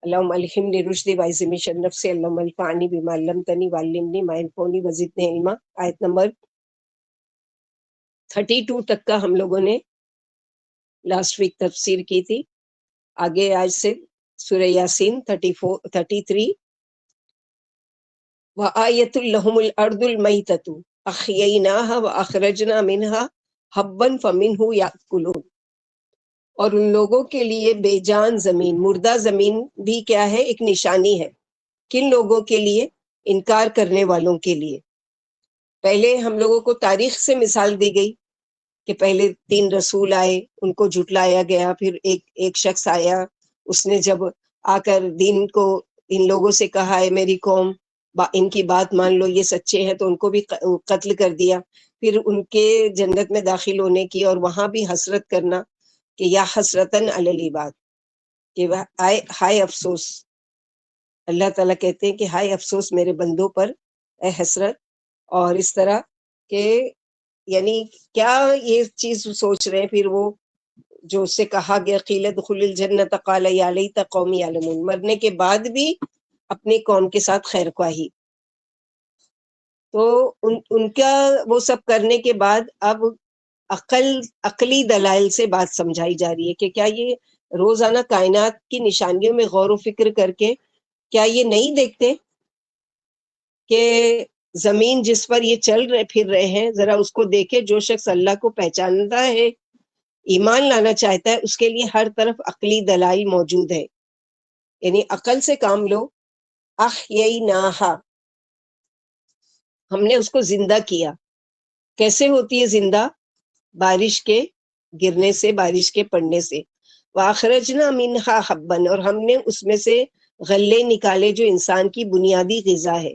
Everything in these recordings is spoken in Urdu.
اللهم الهمني رشدي وعزني من شر نفسي اللهم انفعني بما علمتني وعلمني ما ينفعني وزدني علما. آیت نمبر 32 تک کا ہم لوگوں نے لاسٹ ویک تفسیر کی تھی. آگے آج سے سورہ یاسین 33. وآیۃ لہم الارض المیتۃ احییناها واخرجنا منها حبا فمنہ یاکلون. اور ان لوگوں کے لیے بے جان زمین، مردہ زمین بھی کیا ہے؟ ایک نشانی ہے. کن لوگوں کے لیے؟ انکار کرنے والوں کے لیے. پہلے ہم لوگوں کو تاریخ سے مثال دی گئی کہ پہلے 3 رسول آئے، ان کو جھٹلایا گیا، پھر ایک شخص آیا، اس نے جب آ کر دین کو ان لوگوں سے کہا ہے میری قوم ان کی بات مان لو، یہ سچے ہیں، تو ان کو بھی قتل کر دیا. پھر ان کے جنت میں داخل ہونے کی اور وہاں بھی حسرت کرنا کہ یا حسرتن علی العباد، کہ ہائے افسوس. اللہ تعالیٰ کہتے ہیں کہ ہائے افسوس میرے بندوں پر، اے حسرت. اور اس طرح کہ یعنی کیا یہ چیز سوچ رہے ہیں پھر وہ جو اس سے کہا گیا قیل ادخل الجنت قال یا لیت قومی یعلمون، مرنے کے بعد بھی اپنی قوم کے ساتھ خیر خواہی. تو ان کا وہ سب کرنے کے بعد اب عقلی دلائل سے بات سمجھائی جا رہی ہے کہ کیا یہ روزانہ کائنات کی نشانیوں میں غور و فکر کر کے کیا یہ نہیں دیکھتے کہ زمین جس پر یہ چل رہے پھر رہے ہیں، ذرا اس کو دیکھے. جو شخص اللہ کو پہچانتا ہے، ایمان لانا چاہتا ہے، اس کے لیے ہر طرف عقلی دلائل موجود ہے. یعنی عقل سے کام لو. احییناہا، ہم نے اس کو زندہ کیا. کیسے ہوتی ہے زندہ؟ بارش کے گرنے سے، بارش کے پڑنے سے. وَأَخْرَجْنَا مِنْهَا حَبًّا، اور ہم نے اس میں سے غلے نکالے جو انسان کی بنیادی غذا ہے،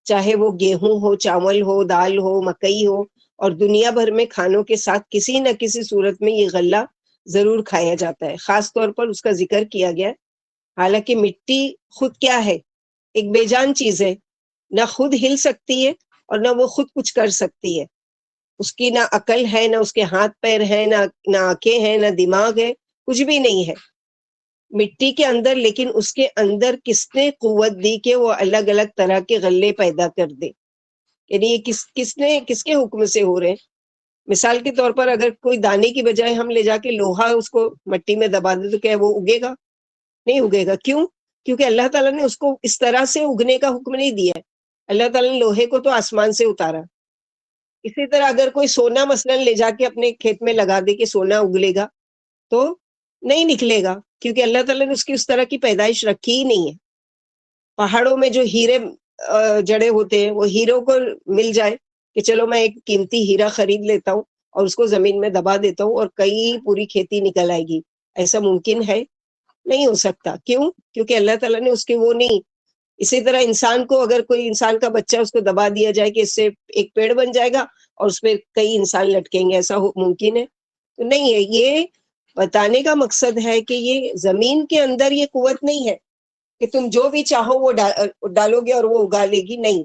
چاہے وہ گیہوں ہو، چاول ہو، دال ہو، مکئی ہو. اور دنیا بھر میں کھانوں کے ساتھ کسی نہ کسی صورت میں یہ غلہ ضرور کھایا جاتا ہے. خاص طور پر اس کا ذکر کیا گیا، حالانکہ مٹی خود کیا ہے؟ ایک بے جان چیز ہے، نہ خود ہل سکتی ہے اور نہ وہ خود کچھ کر سکتی ہے. اس کی نہ عقل ہے، نہ اس کے ہاتھ پیر ہیں، نہ آنکھیں ہیں، نہ دماغ ہے، کچھ بھی نہیں ہے مٹی کے اندر. لیکن اس کے اندر کس نے قوت دی کہ وہ الگ الگ طرح کے غلے پیدا کر دے؟ یعنی یہ کس کے حکم سے ہو رہے ہیں؟ مثال کے طور پر اگر کوئی دانے کی بجائے ہم لے جا کے لوہا اس کو مٹی میں دبا دے تو کیا وہ اگے گا؟ نہیں اگے گا. کیوں؟ کیونکہ اللہ تعالیٰ نے اس کو اس طرح سے اگنے کا حکم نہیں دیا ہے. اللہ تعالیٰ نے لوہے کو تو آسمان سے اتارا. اسی طرح اگر کوئی سونا مثلا لے جا کے اپنے کھیت میں لگا دے کہ سونا اگلے گا تو نہیں نکلے گا، کیونکہ اللہ تعالیٰ نے اس کی اس طرح کی پیدائش رکھی ہی نہیں ہے. پہاڑوں میں جو ہیرے جڑے ہوتے ہیں، وہ ہیروں کو مل جائے کہ چلو میں ایک قیمتی ہیرا خرید لیتا ہوں اور اس کو زمین میں دبا دیتا ہوں اور کئی پوری کھیتی نکل آئے گی، ایسا ممکن ہے؟ نہیں ہو سکتا. کیوں؟ کیونکہ اللہ تعالیٰ نے اس کے وہ نہیں. اسی طرح انسان کو اگر کوئی انسان کا بچہ اس کو دبا دیا جائے کہ اس سے ایک پیڑ بن جائے گا اور اس پہ کئی انسان لٹکیں گے، ایسا ممکن ہے؟ تو نہیں ہے. یہ بتانے کا مقصد ہے کہ یہ زمین کے اندر یہ قوت نہیں ہے کہ تم جو بھی چاہو وہ ڈالو گے اور وہ اگا لے گی. نہیں،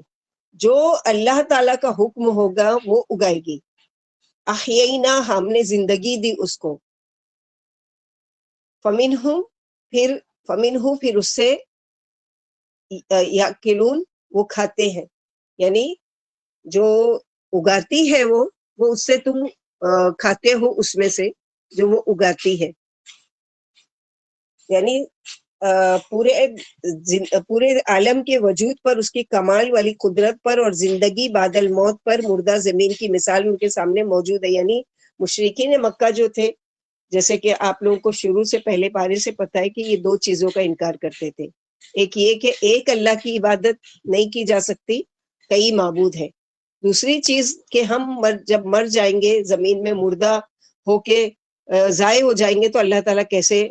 جو اللہ تعالیٰ کا حکم ہوگا وہ اگائے گی. احیینا، ہم نے زندگی دی اس کو. فمنہ، پھر اس سے یاکلون، وہ کھاتے ہیں. یعنی جو اگاتی ہے وہ اس سے تم کھاتے ہو، اس میں سے جو وہ اگاتی ہے. یعنی پورے عالم کے وجود پر، اس کی کمال والی قدرت پر اور زندگی بعد الموت پر مردہ زمین کی مثال ان کے سامنے موجود ہے. یعنی مشرکین مکہ جو تھے، جیسے کہ آپ لوگوں کو شروع سے پہلے پارے سے پتہ ہے کہ یہ 2 چیزوں کا انکار کرتے تھے. ایک یہ کہ ایک اللہ کی عبادت نہیں کی جا سکتی، کئی معبود ہیں. دوسری چیز کہ ہم جب مر جائیں گے، زمین میں مردہ ہو کے ضائع ہو جائیں گے، تو اللہ تعالیٰ کیسے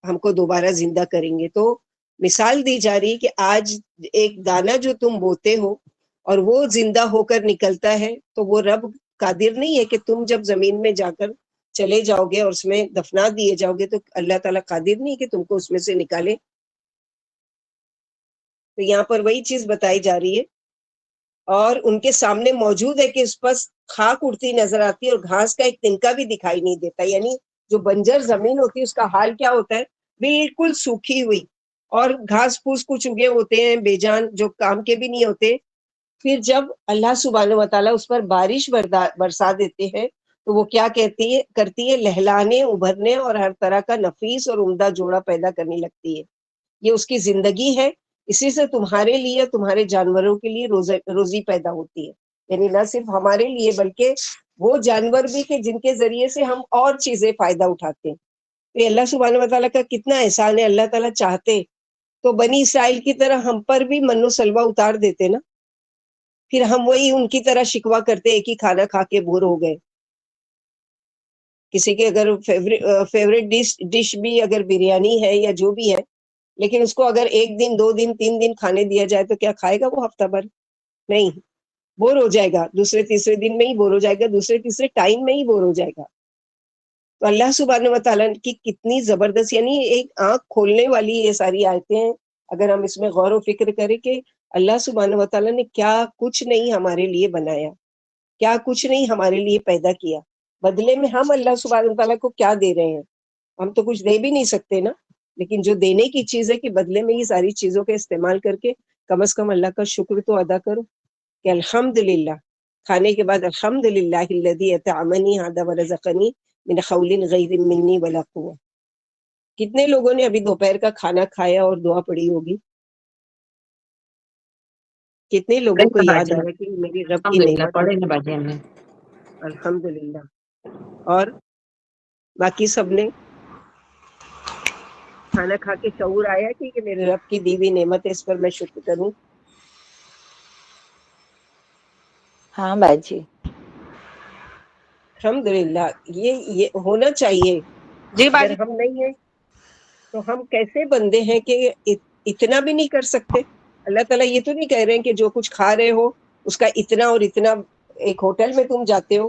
ہم کو دوبارہ زندہ کریں گے. تو مثال دی جا رہی کہ آج ایک دانہ جو تم بوتے ہو اور وہ زندہ ہو کر نکلتا ہے، تو وہ رب قادر نہیں ہے کہ تم جب زمین میں جا کر چلے جاؤ گے اور اس میں دفنا دیے جاؤ گے تو اللہ تعالیٰ قادر نہیں کہ تم کو اس میں سے نکالے. تو یہاں پر وہی چیز بتائی جا رہی ہے. اور ان کے سامنے موجود ہے کہ اس پر خاک اڑتی نظر آتی ہے اور گھاس کا ایک تنکا بھی دکھائی نہیں دیتا. یعنی جو بنجر زمین ہوتی ہے اس کا حال کیا ہوتا ہے؟ بالکل سوکھی ہوئی اور گھاس پھوس کچھ اگے ہوتے ہیں بے جان جو کام کے بھی نہیں ہوتے. پھر جب اللہ سبحانہ و تعالیٰ اس پر بارش برسا دیتے ہیں تو وہ کیا کرتی ہے لہلانے ابھرنے اور ہر طرح کا نفیس اور عمدہ جوڑا پیدا کرنے لگتی ہے. یہ اس کی زندگی ہے. اسی سے تمہارے لیے تمہارے جانوروں کے لیے روزی پیدا ہوتی ہے. یعنی نہ صرف ہمارے لیے بلکہ وہ جانور بھی کہ جن کے ذریعے سے ہم اور چیزیں فائدہ اٹھاتے ہیں. یہ اللہ سبحانہ و تعالیٰ کا کتنا احسان ہے. اللہ تعالیٰ چاہتے تو بنی اسرائیل کی طرح ہم پر بھی من و سلوہ اتار دیتے نا. پھر ہم وہی ان کی طرح شکوہ کرتے ایک ہی کھانا کھا کے بور ہو گئے. کسی کے اگر فیوریٹ ڈش بھی اگر بریانی ہے یا جو بھی ہے, لیکن اس کو اگر 1 دن 2 دن 3 دن کھانے دیا جائے تو کیا کھائے گا وہ ہفتہ بھر؟ نہیں, بور ہو جائے گا. دوسرے تیسرے دن میں ہی بور ہو جائے گا, دوسرے تیسرے ٹائم میں ہی بور ہو جائے گا. تو اللہ سبحانہ و تعالیٰ کی کتنی زبردست, یعنی ایک آنکھ کھولنے والی یہ ساری آیتیں ہیں. اگر ہم اس میں غور و فکر کریں کہ اللہ سبحانہ و تعالیٰ نے کیا کچھ نہیں ہمارے لیے بنایا, کیا کچھ نہیں ہمارے لیے پیدا کیا, بدلے میں ہم اللہ سبحانہ و تعالیٰ کو کیا دے رہے ہیں؟ ہم تو کچھ دے بھی نہیں سکتے نا. لیکن جو دینے کی چیز ہے کہ بدلے میں یہ ساری چیزوں کا استعمال کر کے کم از کم اللہ کا شکر تو ادا کرو کہ الحمدللہ, کھانے کے بعد الحمدللہ الذی اطعمنی ھذا ورزقنی من خول غیر منی ولا قوة. کتنے لوگوں نے ابھی دوپہر کا کھانا کھایا اور دعا پڑھی ہوگی؟ کتنے لوگوں کو یاد آیا کہ میری رب کی نعمت پڑھے نا باجی ہم نے. الحمدللہ. اور باقی سب نے کھانا کھا کے شعور آیا کہ میرے رب کی دی ہوئی نعمت ہے, اس پر میں شکر کروں. ہاں باجی. الحمدللہ. یہ ہونا چاہیے. جی اگر باجی. ہم نہیں ہیں تو ہم کیسے بندے ہیں کہ اتنا بھی نہیں کر سکتے. اللہ تعالیٰ یہ تو نہیں کہہ رہے ہیں کہ جو کچھ کھا رہے ہو اس کا اتنا اور اتنا. ایک ہوٹل میں تم جاتے ہو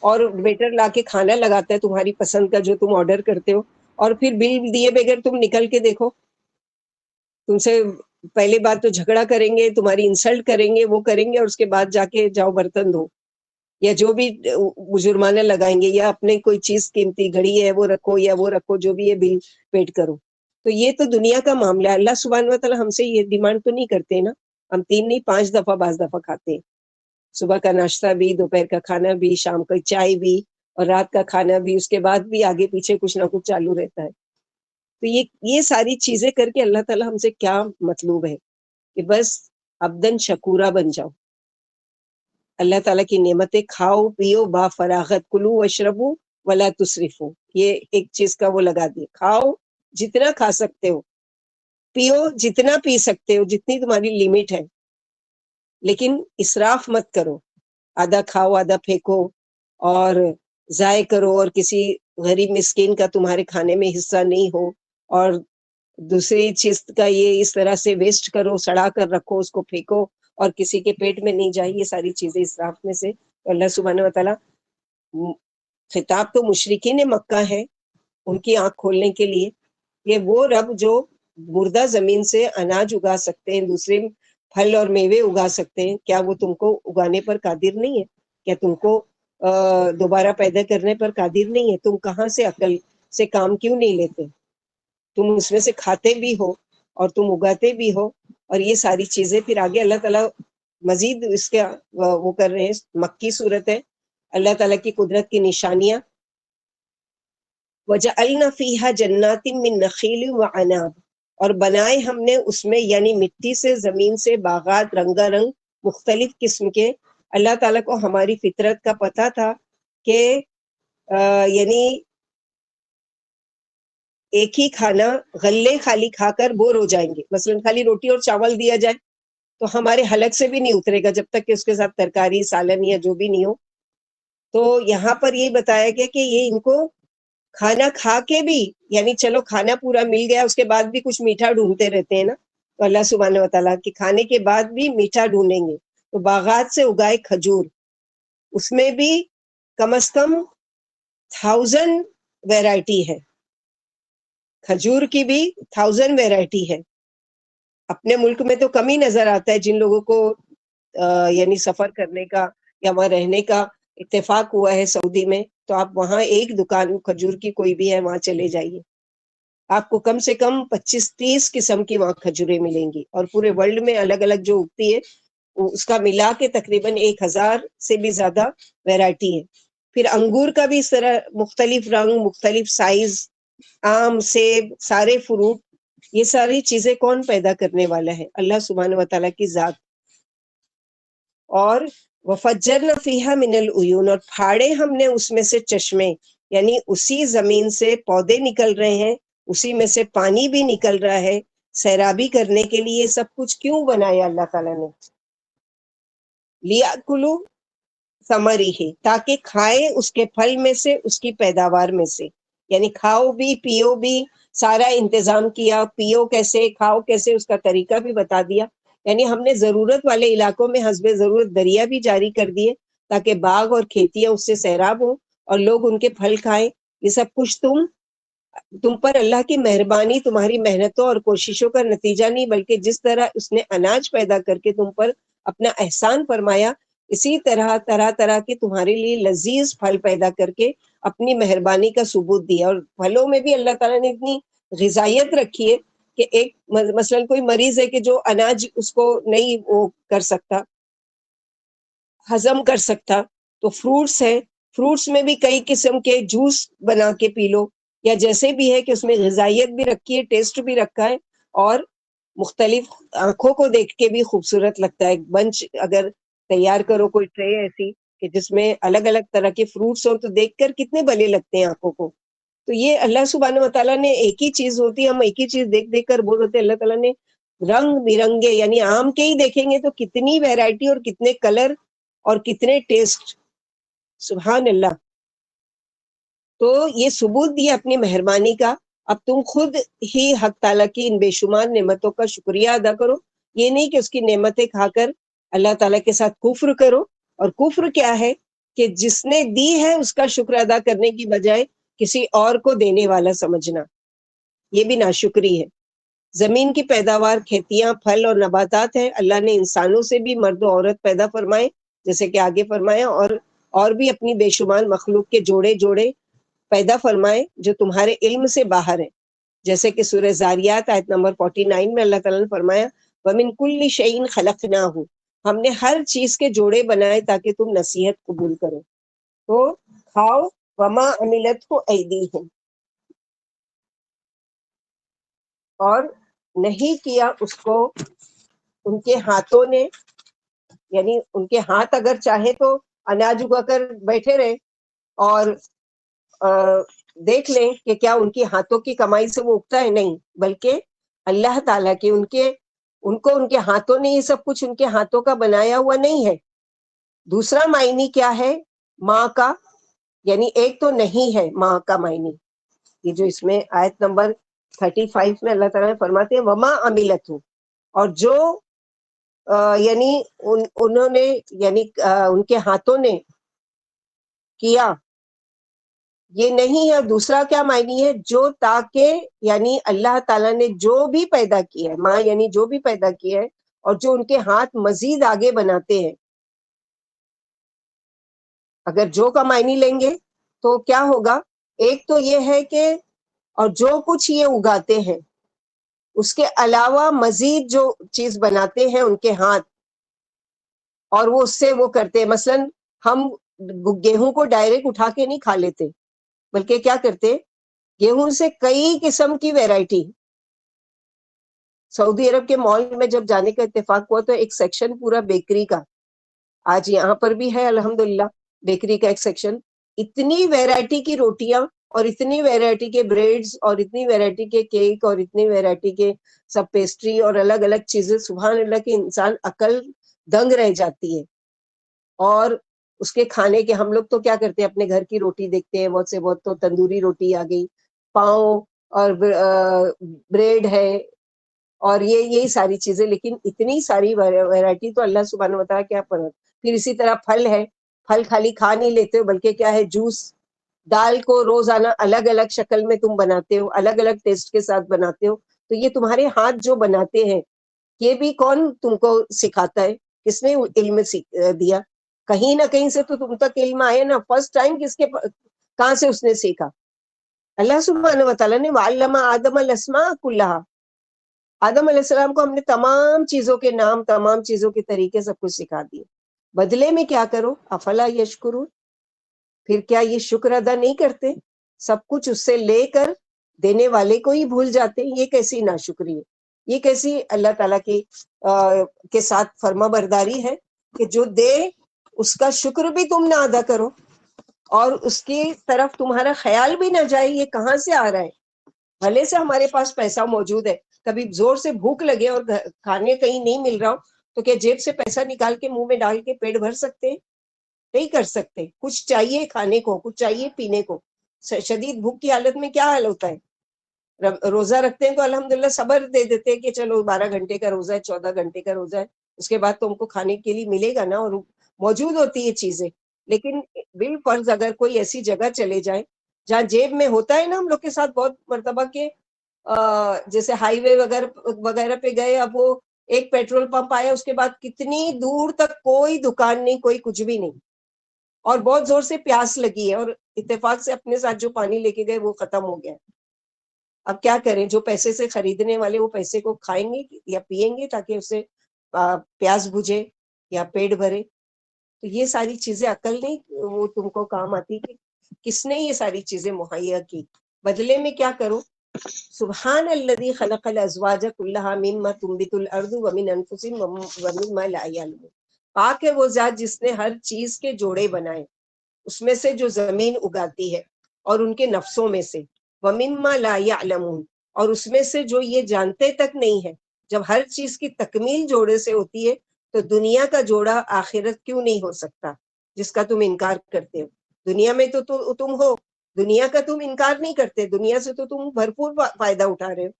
اور ویٹر لا کے کھانا لگاتا ہے تمہاری پسند کا جو تم آرڈر کرتے ہو, اور پھر بل دیے بغیر تم نکل کے دیکھو, تم سے پہلے بات تو جھگڑا کریں گے, تمہاری انسلٹ کریں گے, وہ کریں گے, اور اس کے بعد جا کے جاؤ برتن دھو یا جو بھی جرمانہ لگائیں گے, یا اپنے کوئی چیز قیمتی گھڑی ہے وہ رکھو یا وہ رکھو, جو بھی ہے بل پیڈ کرو. تو یہ تو دنیا کا معاملہ ہے. اللہ سبحانہ و تعالیٰ ہم سے یہ ڈیمانڈ تو نہیں کرتے نا. ہم 3 نہیں 5 دفعہ بعض دفعہ کھاتے ہیں. صبح کا ناشتہ بھی, دوپہر کا کھانا بھی, شام کا چائے بھی, اور رات کا کھانا بھی. اس کے بعد بھی آگے پیچھے کچھ نہ کچھ چالو رہتا ہے. تو یہ ساری چیزیں کر کے اللہ تعالیٰ ہم سے کیا مطلوب ہے کہ بس عبدن شکورہ بن جاؤ. اللہ تعالیٰ کی نعمتیں کھاؤ پیو با فراغت, کلو واشربو ولا تسرفو. یہ ایک چیز کا وہ لگا دیا, کھاؤ جتنا کھا سکتے ہو, پیو جتنا پی سکتے ہو, جتنی تمہاری لیمٹ ہے, لیکن اسراف مت کرو. آدھا کھاؤ آدھا پھینکو اور ضائع کرو, اور کسی غریب مسکین کا تمہارے کھانے میں حصہ نہیں ہو, اور دوسری چیز کا یہ اس طرح سے ویسٹ کرو, سڑا کر رکھو, اس کو پھینکو اور کسی کے پیٹ میں نہیں جائے. یہ ساری چیزیں اسراف میں سے. اللہ سبحانہ و تعالیٰ, خطاب تو مشرکین مکہ ہے ان کی آنکھ کھولنے کے لیے. یہ وہ رب جو مردہ زمین سے اناج اگا سکتے ہیں, دوسرے پھل اور میوے اگا سکتے ہیں, کیا وہ تم کو اگانے پر قادر نہیں ہے؟ کیا تم کو دوبارہ پیدا کرنے پر قادر نہیں ہے؟ تم کہاں سے عقل سے کام کیوں نہیں لیتے؟ تم اس میں سے کھاتے بھی ہو اور تم اگاتے بھی ہو. اور یہ ساری چیزیں پھر آگے اللہ تعالیٰ مزید اس کے وہ کر رہے ہیں. مکی صورت ہے, اللہ تعالیٰ کی قدرت کی نشانیاں. وَجَعَلْنَا فِيهَا جَنَّاتٍ مِّن نَخِيلٍ وَعَنَابٍ, اور بنائے ہم نے اس میں یعنی مٹی سے زمین سے باغات رنگا رنگ مختلف قسم کے. اللہ تعالیٰ کو ہماری فطرت کا پتہ تھا کہ یعنی ایک ہی کھانا غلے خالی کھا کر بور ہو جائیں گے. مثلا خالی روٹی اور چاول دیا جائے تو ہمارے حلق سے بھی نہیں اترے گا جب تک کہ اس کے ساتھ ترکاری سالن یا جو بھی نہیں ہو. تو یہاں پر یہ بتایا گیا کہ یہ ان کو کھانا کھا کے بھی, یعنی چلو کھانا پورا مل گیا اس کے بعد بھی کچھ میٹھا ڈھونڈتے رہتے ہیں نا, تو اللہ سبحانہ و تعالیٰ کہ کھانے کے بعد بھی میٹھا ڈھونڈیں گے. تو باغات سے اگائے کھجور, اس میں بھی کم از کم 1000 ویرائٹی ہے. کھجور کی بھی 1000 ویرائٹی ہے. اپنے ملک میں تو کم ہی نظر آتا ہے. جن لوگوں کو یعنی سفر کرنے کا یا وہاں رہنے کا اتفاق ہوا ہے سعودی میں, تو آپ وہاں ایک دکان کھجور کی کوئی بھی ہے وہاں چلے جائیے, آپ کو کم سے کم 25-30 قسم کی وہاں کھجوریں ملیں گی، اور پورے ورلڈ میں الگ الگ جو اگتی ہے اس کا ملا کے تقریباً 1000 سے بھی زیادہ ویرائٹی ہے۔ پھر انگور کا بھی اس طرح مختلف رنگ، مختلف سائز، آم، سیب، سارے فروٹ، یہ ساری چیزیں کون پیدا کرنے والا ہے؟ اللہ سبحانہ و تعالیٰ کی ذات۔ اور وفجرنا فیہا من العیون، اور پھاڑے ہم نے اس میں سے چشمے، یعنی اسی زمین سے پودے نکل رہے ہیں، اسی میں سے پانی بھی نکل رہا ہے سیرابی کرنے کے لیے۔ سب کچھ کیوں بنایا اللہ تعالیٰ نے؟ لیاکلوا ثمرہ، تاکہ کھائے اس کے پھل میں سے، اس کی پیداوار میں سے، یعنی کھاؤ بھی پیو بھی، سارا انتظام کیا، پیو کیسے کھاؤ کیسے اس کا طریقہ بھی بتا دیا۔ یعنی ہم نے ضرورت والے علاقوں میں حسب ضرورت دریا بھی جاری کر دیے تاکہ باغ اور کھیتیاں اس سے سیراب ہوں اور لوگ ان کے پھل کھائیں۔ یہ سب کچھ تم پر اللہ کی مہربانی، تمہاری محنتوں اور کوششوں کا نتیجہ نہیں، بلکہ جس طرح اس نے اناج پیدا کر کے تم پر اپنا احسان فرمایا، اسی طرح طرح طرح کے تمہارے لیے لذیذ پھل پیدا کر کے اپنی مہربانی کا ثبوت دیا۔ اور پھلوں میں بھی اللہ تعالیٰ نے اتنی غذائیت رکھی ہے کہ ایک مثلاً کوئی مریض ہے کہ جو اناج اس کو نہیں وہ کر سکتا، ہضم کر سکتا، تو فروٹس ہے، فروٹس میں بھی کئی قسم کے جوس بنا کے پی لو، یا جیسے بھی ہے کہ اس میں غذائیت بھی رکھی ہے، ٹیسٹ بھی رکھا ہے، اور مختلف آنکھوں کو دیکھ کے بھی خوبصورت لگتا ہے۔ ایک بنچ اگر تیار کرو، کوئی ٹرے ایسی کہ جس میں الگ الگ طرح کے فروٹس ہوں، تو دیکھ کر کتنے بھلے لگتے ہیں آنکھوں کو۔ تو یہ اللہ سبحانہ و تعالیٰ نے ایک ہی چیز ہوتی ہے، ہم ایک ہی چیز دیکھ دیکھ کر بول ہوتے ہیں، اللہ تعالیٰ نے رنگ برنگے، یعنی آم کے ہی دیکھیں گے تو کتنی ویرائٹی اور کتنے کلر اور کتنے ٹیسٹ، سبحان اللہ۔ تو یہ ثبوت دیا اپنی مہربانی کا۔ اب تم خود ہی حق تعالیٰ کی ان بے شمار نعمتوں کا شکریہ ادا کرو، یہ نہیں کہ اس کی نعمتیں کھا کر اللہ تعالیٰ کے ساتھ کفر کرو۔ اور کفر کیا ہے؟ کہ جس نے دی ہے اس کا شکر ادا کرنے کی بجائے کسی اور کو دینے والا سمجھنا، یہ بھی ناشکری ہے۔ زمین کی پیداوار، کھیتیاں، پھل اور نباتات ہیں، اللہ نے انسانوں سے بھی مرد و عورت پیدا فرمائے، جیسے کہ آگے فرمایا، اور بھی اپنی بے شمار مخلوق کے جوڑے جوڑے پیدا فرمائے جو تمہارے علم سے باہر ہیں، جیسے کہ سورہ زاریات آیت نمبر 49 میں اللہ تعالیٰ نے فرمایا وَمِن كُلِّ شَيْءٍ خَلَقْنَاهُ، ہم نے ہر چیز کے جوڑے بنائے تاکہ تم نصیحت قبول کرو۔ تو کھاؤ، وما عملتہ ایدیہم، اور نہیں کیا اس کو ان کے ہاتھوں نے، یعنی ان کے ہاتھ اگر چاہے تو اناج اگا کر بیٹھے رہے اور دیکھ لیں کہ کیا ان کی ہاتھوں کی کمائی سے وہ اگتا ہے، نہیں، بلکہ اللہ تعالیٰ کے ان کے ہاتھوں نے یہ سب کچھ ان کے ہاتھوں کا بنایا ہوا نہیں ہے۔ دوسرا معنی کیا ہے ماں کا؟ یعنی ایک تو نہیں ہے ماں کا معنی، یہ جو اس میں آیت نمبر 35 میں اللہ تعالیٰ نے فرماتے ہیں وما عملت، اور جو یعنی انہوں نے، یعنی ان کے ہاتھوں نے کیا، یہ نہیں ہے۔ دوسرا کیا معنی ہے؟ جو تاکہ، یعنی اللہ تعالیٰ نے جو بھی پیدا کیا ہے، ماں یعنی جو بھی پیدا کیا ہے، اور جو ان کے ہاتھ مزید آگے بناتے ہیں۔ اگر جو کا معنی لیں گے تو کیا ہوگا؟ ایک تو یہ ہے کہ اور جو کچھ یہ اگاتے ہیں اس کے علاوہ مزید جو چیز بناتے ہیں ان کے ہاتھ، اور وہ اس سے وہ کرتے ہیں۔ مثلا ہم گیہوں کو ڈائریکٹ اٹھا کے نہیں کھا لیتے، بلکہ کیا کرتے؟ گیہوں سے کئی قسم کی ویرائٹی۔ سعودی عرب کے مال میں جب جانے کا اتفاق ہوا تو ایک سیکشن پورا بیکری کا، آج یہاں پر بھی ہے الحمدللہ بیکری کا ایک سیکشن، اتنی ویرائٹی کی روٹیاں اور اتنی ویرائٹی کے بریڈز اور اتنی ویرائٹی کے کیک اور اتنی ویرائٹی کے سب پیسٹری اور الگ الگ چیزیں، سبحان اللہ کی انسان عقل دنگ رہ جاتی ہے۔ اور اس کے کھانے کے، ہم لوگ تو کیا کرتے ہیں، اپنے گھر کی روٹی دیکھتے ہیں، بہت سے بہت تو تندوری روٹی آ گئی، پاؤ اور بریڈ ہے، اور یہی ساری چیزیں، لیکن اتنی ساری ویرائٹی تو اللہ سبحانہ و تعالیٰ کیا پر۔ پھر اسی طرح پھل ہے، پھل خالی کھا نہیں لیتے ہو بلکہ کیا ہے، جوس، دال کو روزانہ الگ الگ شکل میں تم بناتے ہو، الگ الگ ٹیسٹ کے ساتھ بناتے ہو، تو یہ تمہارے ہاتھ جو بناتے ہیں، یہ بھی کون تم کو سکھاتا ہے؟ کس نے علم دیا؟ کہیں نہ کہیں سے تو تم تک علم آئے نا، فرسٹ ٹائم کہاں سے اس نے سیکھا؟ اللہ سبحانہ و تعالیٰ نے وعلم آدم الاسماء کلہا، آدم علیہ السلام کو ہم نے تمام چیزوں کے نام، تمام چیزوں کے طریقے سب کچھ سکھا دیے. بدلے میں کیا کرو؟ افلا یشکرون، پھر کیا یہ شکر ادا نہیں کرتے؟ سب کچھ اس سے لے کر دینے والے کو ہی بھول جاتے ہیں. یہ کیسی ناشکری ہے، یہ کیسی اللہ تعالیٰ کی کے ساتھ فرما برداری ہے کہ جو دے اس کا شکر بھی تم نہ ادا کرو اور اس کی طرف تمہارا خیال بھی نہ جائے. یہ کہاں سے آ رہا ہے؟ بھلے سے ہمارے پاس پیسہ موجود ہے، کبھی زور سے بھوک لگے اور کھانے کہیں نہیں مل رہا ہو تو کیا جیب سے پیسہ نکال کے منہ میں ڈال کے پیٹ بھر سکتے ہیں؟ نہیں کر سکتے. کچھ چاہیے کھانے کو، کچھ چاہیے پینے کو. شدید بھوک کی حالت میں کیا حال ہوتا ہے؟ روزہ رکھتے ہیں تو الحمدللہ صبر دے دیتے ہیں کہ چلو 12 گھنٹے کا روزہ ہے، 14 گھنٹے کا روزہ ہے، اس کے بعد تم کو کھانے کے لیے ملے گا نا، اور موجود ہوتی ہے چیزیں. لیکن بالفرض اگر کوئی ایسی جگہ چلے جائے جہاں جیب میں ہوتا ہے نا، ہم لوگ کے ساتھ بہت مرتبہ کے جیسے ہائی وے وغیرہ پہ گئے، اب وہ ایک پیٹرول پمپ آیا، اس کے بعد کتنی دور تک کوئی دکان نہیں، کوئی کچھ بھی نہیں، اور بہت زور سے پیاس لگی ہے، اور اتفاق سے اپنے ساتھ جو پانی لے کے گئے وہ ختم ہو گیا. اب کیا کریں؟ جو پیسے سے خریدنے والے وہ پیسے کو کھائیں گے یا پیئیں گے تاکہ اسے پیاس بجھے یا پیٹ بھرے. تو یہ ساری چیزیں عقل نہیں وہ تم کو کام آتی کہ کس نے یہ ساری چیزیں مہیا کی. بدلے میں کیا کرو؟ سبحان الذی خلق الازواج کلھا مما تنبت الارض ومن انفسهم ومما لا يعلمون. پاک ہے وہ ذات جس نے ہر چیز کے جوڑے بنائے، اس میں سے جو زمین اگاتی ہے اور ان کے نفسوں میں سے، ومما لا يعلمون، اور اس میں سے جو یہ جانتے تک نہیں ہے. جب ہر چیز کی تکمیل جوڑے سے ہوتی ہے تو دنیا کا جوڑا آخرت کیوں نہیں ہو سکتا جس کا تم انکار کرتے ہو؟ دنیا میں تو تم ہو، دنیا کا تم انکار نہیں کرتے، دنیا سے تو تم بھرپور فائدہ اٹھا رہے ہو.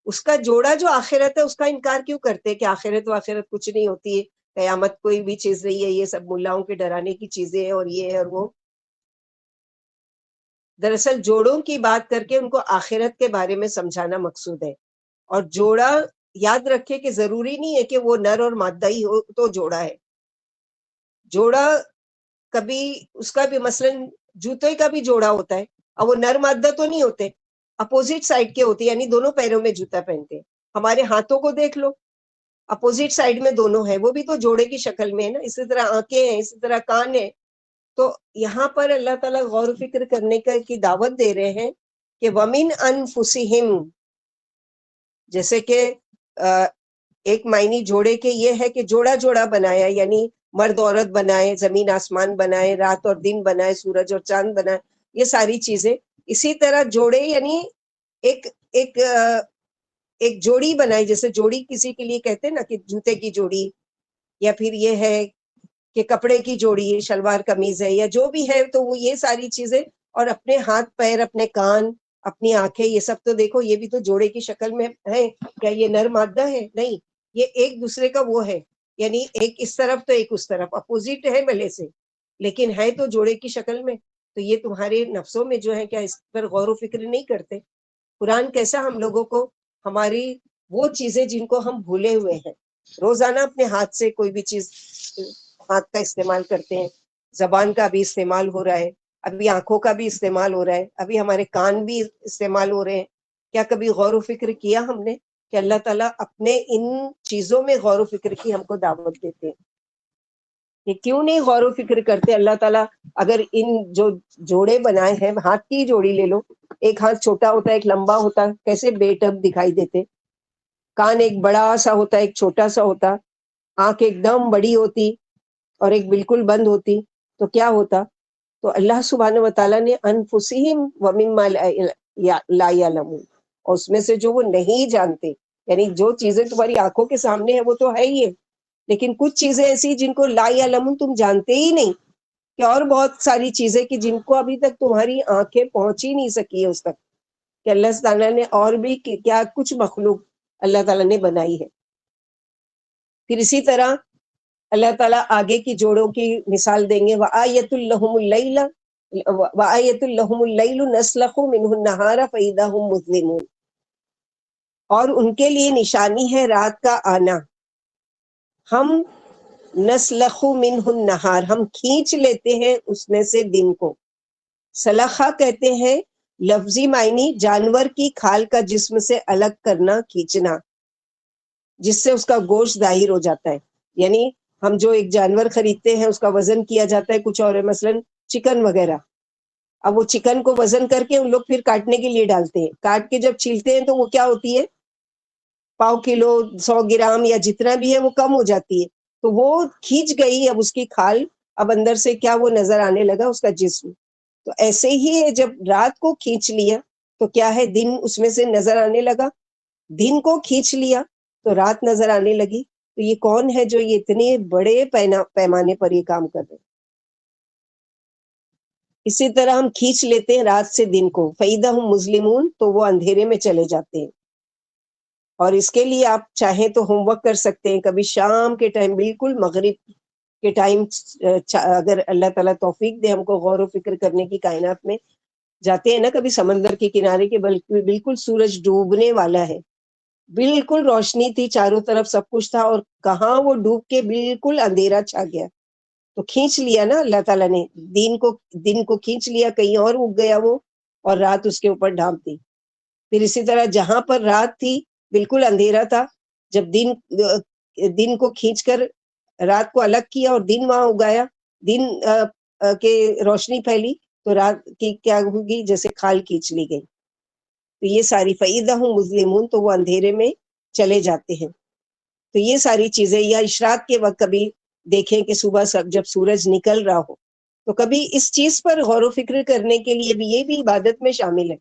اس کا جوڑا جو آخرت ہے اس کا انکار کیوں کرتے کہ آخرت و آخرت کچھ نہیں ہوتی ہے، قیامت کوئی بھی چیز نہیں ہے، یہ سب ملاؤں کے ڈرانے کی چیزیں ہیں اور یہ ہے اور وہ. دراصل جوڑوں کی بات کر کے ان کو آخرت کے بارے میں سمجھانا مقصود ہے. اور جوڑا یاد رکھے کہ ضروری نہیں ہے کہ وہ نر اور مادہ ہی ہو تو جوڑا ہے. جوڑا کبھی اس کا بھی مثلا جوتے کا بھی جوڑا ہوتا ہے، اور وہ نر مادہ تو نہیں ہوتے، اپوزٹ سائڈ کے ہوتے، یعنی دونوں پیروں میں جوتا پہنتے ہیں. ہمارے ہاتھوں کو دیکھ لو، اپوزٹ سائڈ میں دونوں ہیں، وہ بھی تو جوڑے کی شکل میں ہے نا. اسی طرح آنکھیں ہیں، اسی طرح کان ہے. تو یہاں پر اللہ تعالیٰ غور و فکر کرنے کی دعوت دے رہے ہیں کہ وَمِنْ أَنفُسِهِمْ، جیسے کہ ایک معنی جوڑے کے یہ ہے کہ جوڑا جوڑا بنایا، یعنی مرد عورت بنائے، زمین آسمان بنائے، رات اور دن بنائے، سورج اور چاند بنائے، یہ ساری چیزیں. اسی طرح جوڑے یعنی ایک ایک ایک جوڑی بنائی. جیسے جوڑی کسی کے لیے کہتے ہیں نا کہ جوتے کی جوڑی، یا پھر یہ ہے کہ کپڑے کی جوڑی، شلوار قمیض ہے یا جو بھی ہے، تو وہ یہ ساری چیزیں. اور اپنے ہاتھ پیر، اپنے کان، اپنی آنکھیں، یہ سب تو دیکھو، یہ بھی تو جوڑے کی شکل میں ہے. کیا یہ نر مادہ ہے؟ نہیں، یہ ایک دوسرے کا وہ ہے، یعنی ایک اس طرف تو ایک اس طرف، اپوزٹ ہے بھلے سے، لیکن ہے تو جوڑے کی شکل میں. تو یہ تمہارے نفسوں میں جو ہے، کیا اس پر غور و فکر نہیں کرتے؟ قرآن کیسا ہم لوگوں کو ہماری وہ چیزیں جن کو ہم بھولے ہوئے ہیں، روزانہ اپنے ہاتھ سے کوئی بھی چیز ہاتھ کا استعمال کرتے ہیں، زبان کا بھی استعمال ہو رہا ہے، ابھی آنکھوں کا بھی استعمال ہو رہا ہے، ابھی ہمارے کان بھی استعمال ہو رہے ہیں. کیا کبھی غور و فکر کیا ہم نے کہ اللہ تعالیٰ اپنے ان چیزوں میں غور و فکر کی ہم کو دعوت دیتے ہیں؟ کہ کیوں نہیں غور و فکر کرتے اللہ تعالیٰ؟ اگر ان جو جوڑے بنائے ہیں، ہاتھ کی جوڑی لے لو، ایک ہاتھ چھوٹا ہوتا ہے، ایک لمبا ہوتا ہے، کیسے بے ٹب دکھائی دیتے. کان ایک بڑا سا ہوتا ہے، ایک چھوٹا سا ہوتا. آنکھ ایک دم بڑی ہوتی اور ایک بالکل بند ہوتی، تو کیا ہوتا؟ تو اللہ سبحانہ و تعالیٰ نے انفسہم ومما لا یعلمون، اور اس میں سے جو وہ نہیں جانتے، یعنی جو چیزیں تمہاری آنکھوں کے سامنے ہیں وہ تو ہے ہی ہے، لیکن کچھ چیزیں ایسی جن کو لا یعلمون تم جانتے ہی نہیں، کہ اور بہت ساری چیزیں کہ جن کو ابھی تک تمہاری آنکھیں پہنچ ہی نہیں سکی ہے اس تک، کہ اللہ تعالیٰ نے اور بھی کیا کچھ مخلوق اللہ تعالیٰ نے بنائی ہے. پھر اسی طرح اللہ تعالیٰ آگے کی جوڑوں کی مثال دیں گے. وَآیَةٌ لَهُمُ اللَّيْلُ وَآیَةٌ لَهُمُ اللَّيْلُ نَسْلَخُ مِنْهُ النَّهَارَ فَإِذَا هُمْ مُظْلِمُونَ، اور ان کے لیے نشانی ہے رات کا آنا. ہم نسلخ منہ النہار، ہم کھینچ لیتے ہیں اس میں سے دن کو. سلخہ کہتے ہیں لفظی معنی جانور کی کھال کا جسم سے الگ کرنا، کھینچنا، جس سے اس کا گوشت ظاہر ہو جاتا ہے. یعنی ہم جو ایک جانور خریدتے ہیں اس کا وزن کیا جاتا ہے کچھ اور ہے، مثلا چکن وغیرہ. اب وہ چکن کو وزن کر کے ان لوگ پھر کاٹنے کے لیے ڈالتے ہیں، کاٹ کے جب چھیلتے ہیں تو وہ کیا ہوتی ہے، 1.5 کلو 100 گرام یا جتنا بھی ہے وہ کم ہو جاتی ہے. تو وہ کھینچ گئی اب اس کی کھال، اب اندر سے کیا وہ نظر آنے لگا اس کا جسم. تو ایسے ہی ہے، جب رات کو کھینچ لیا تو کیا ہے، دن اس میں سے نظر آنے لگا. دن کو کھینچ لیا تو رات نظر آنے لگی. تو یہ کون ہے جو یہ اتنے بڑے پیمانے پر یہ کام کر رہے ہیں. اسی طرح ہم کھینچ لیتے ہیں رات سے دن کو، فَإِذَا هُمْ مُظْلِمُونَ، تو وہ اندھیرے میں چلے جاتے ہیں. اور اس کے لیے آپ چاہیں تو ہوم ورک کر سکتے ہیں، کبھی شام کے ٹائم، بالکل مغرب کے ٹائم، اگر اللہ تعالیٰ توفیق دے ہم کو غور و فکر کرنے کی، کائنات میں جاتے ہیں نا کبھی سمندر کے کنارے کے، بالکل سورج ڈوبنے والا ہے، بالکل روشنی تھی چاروں طرف، سب کچھ تھا، اور کہاں وہ ڈوب کے بالکل اندھیرا چھا گیا. تو کھینچ لیا نا اللہ تعالیٰ نے، دن کو کھینچ لیا، کہیں اور اگ گیا وہ، اور رات اس کے اوپر ڈھانپ دی. پھر اسی طرح جہاں پر رات تھی بالکل اندھیرا تھا، جب دن کو کھینچ کر رات کو الگ کیا اور دن وہاں اگایا، دن کے روشنی پھیلی، تو رات کی کیا ہوگی، جیسے کھال کھینچ لی گئی. تو یہ ساری فَإِذَا هُمْ مُظْلِمُونَ، تو وہ اندھیرے میں چلے جاتے ہیں. تو یہ ساری چیزیں، یا اشراق کے وقت کبھی دیکھیں کہ صبح جب سورج نکل رہا ہو، تو کبھی اس چیز پر غور و فکر کرنے کے لیے بھی، یہ بھی عبادت میں شامل ہے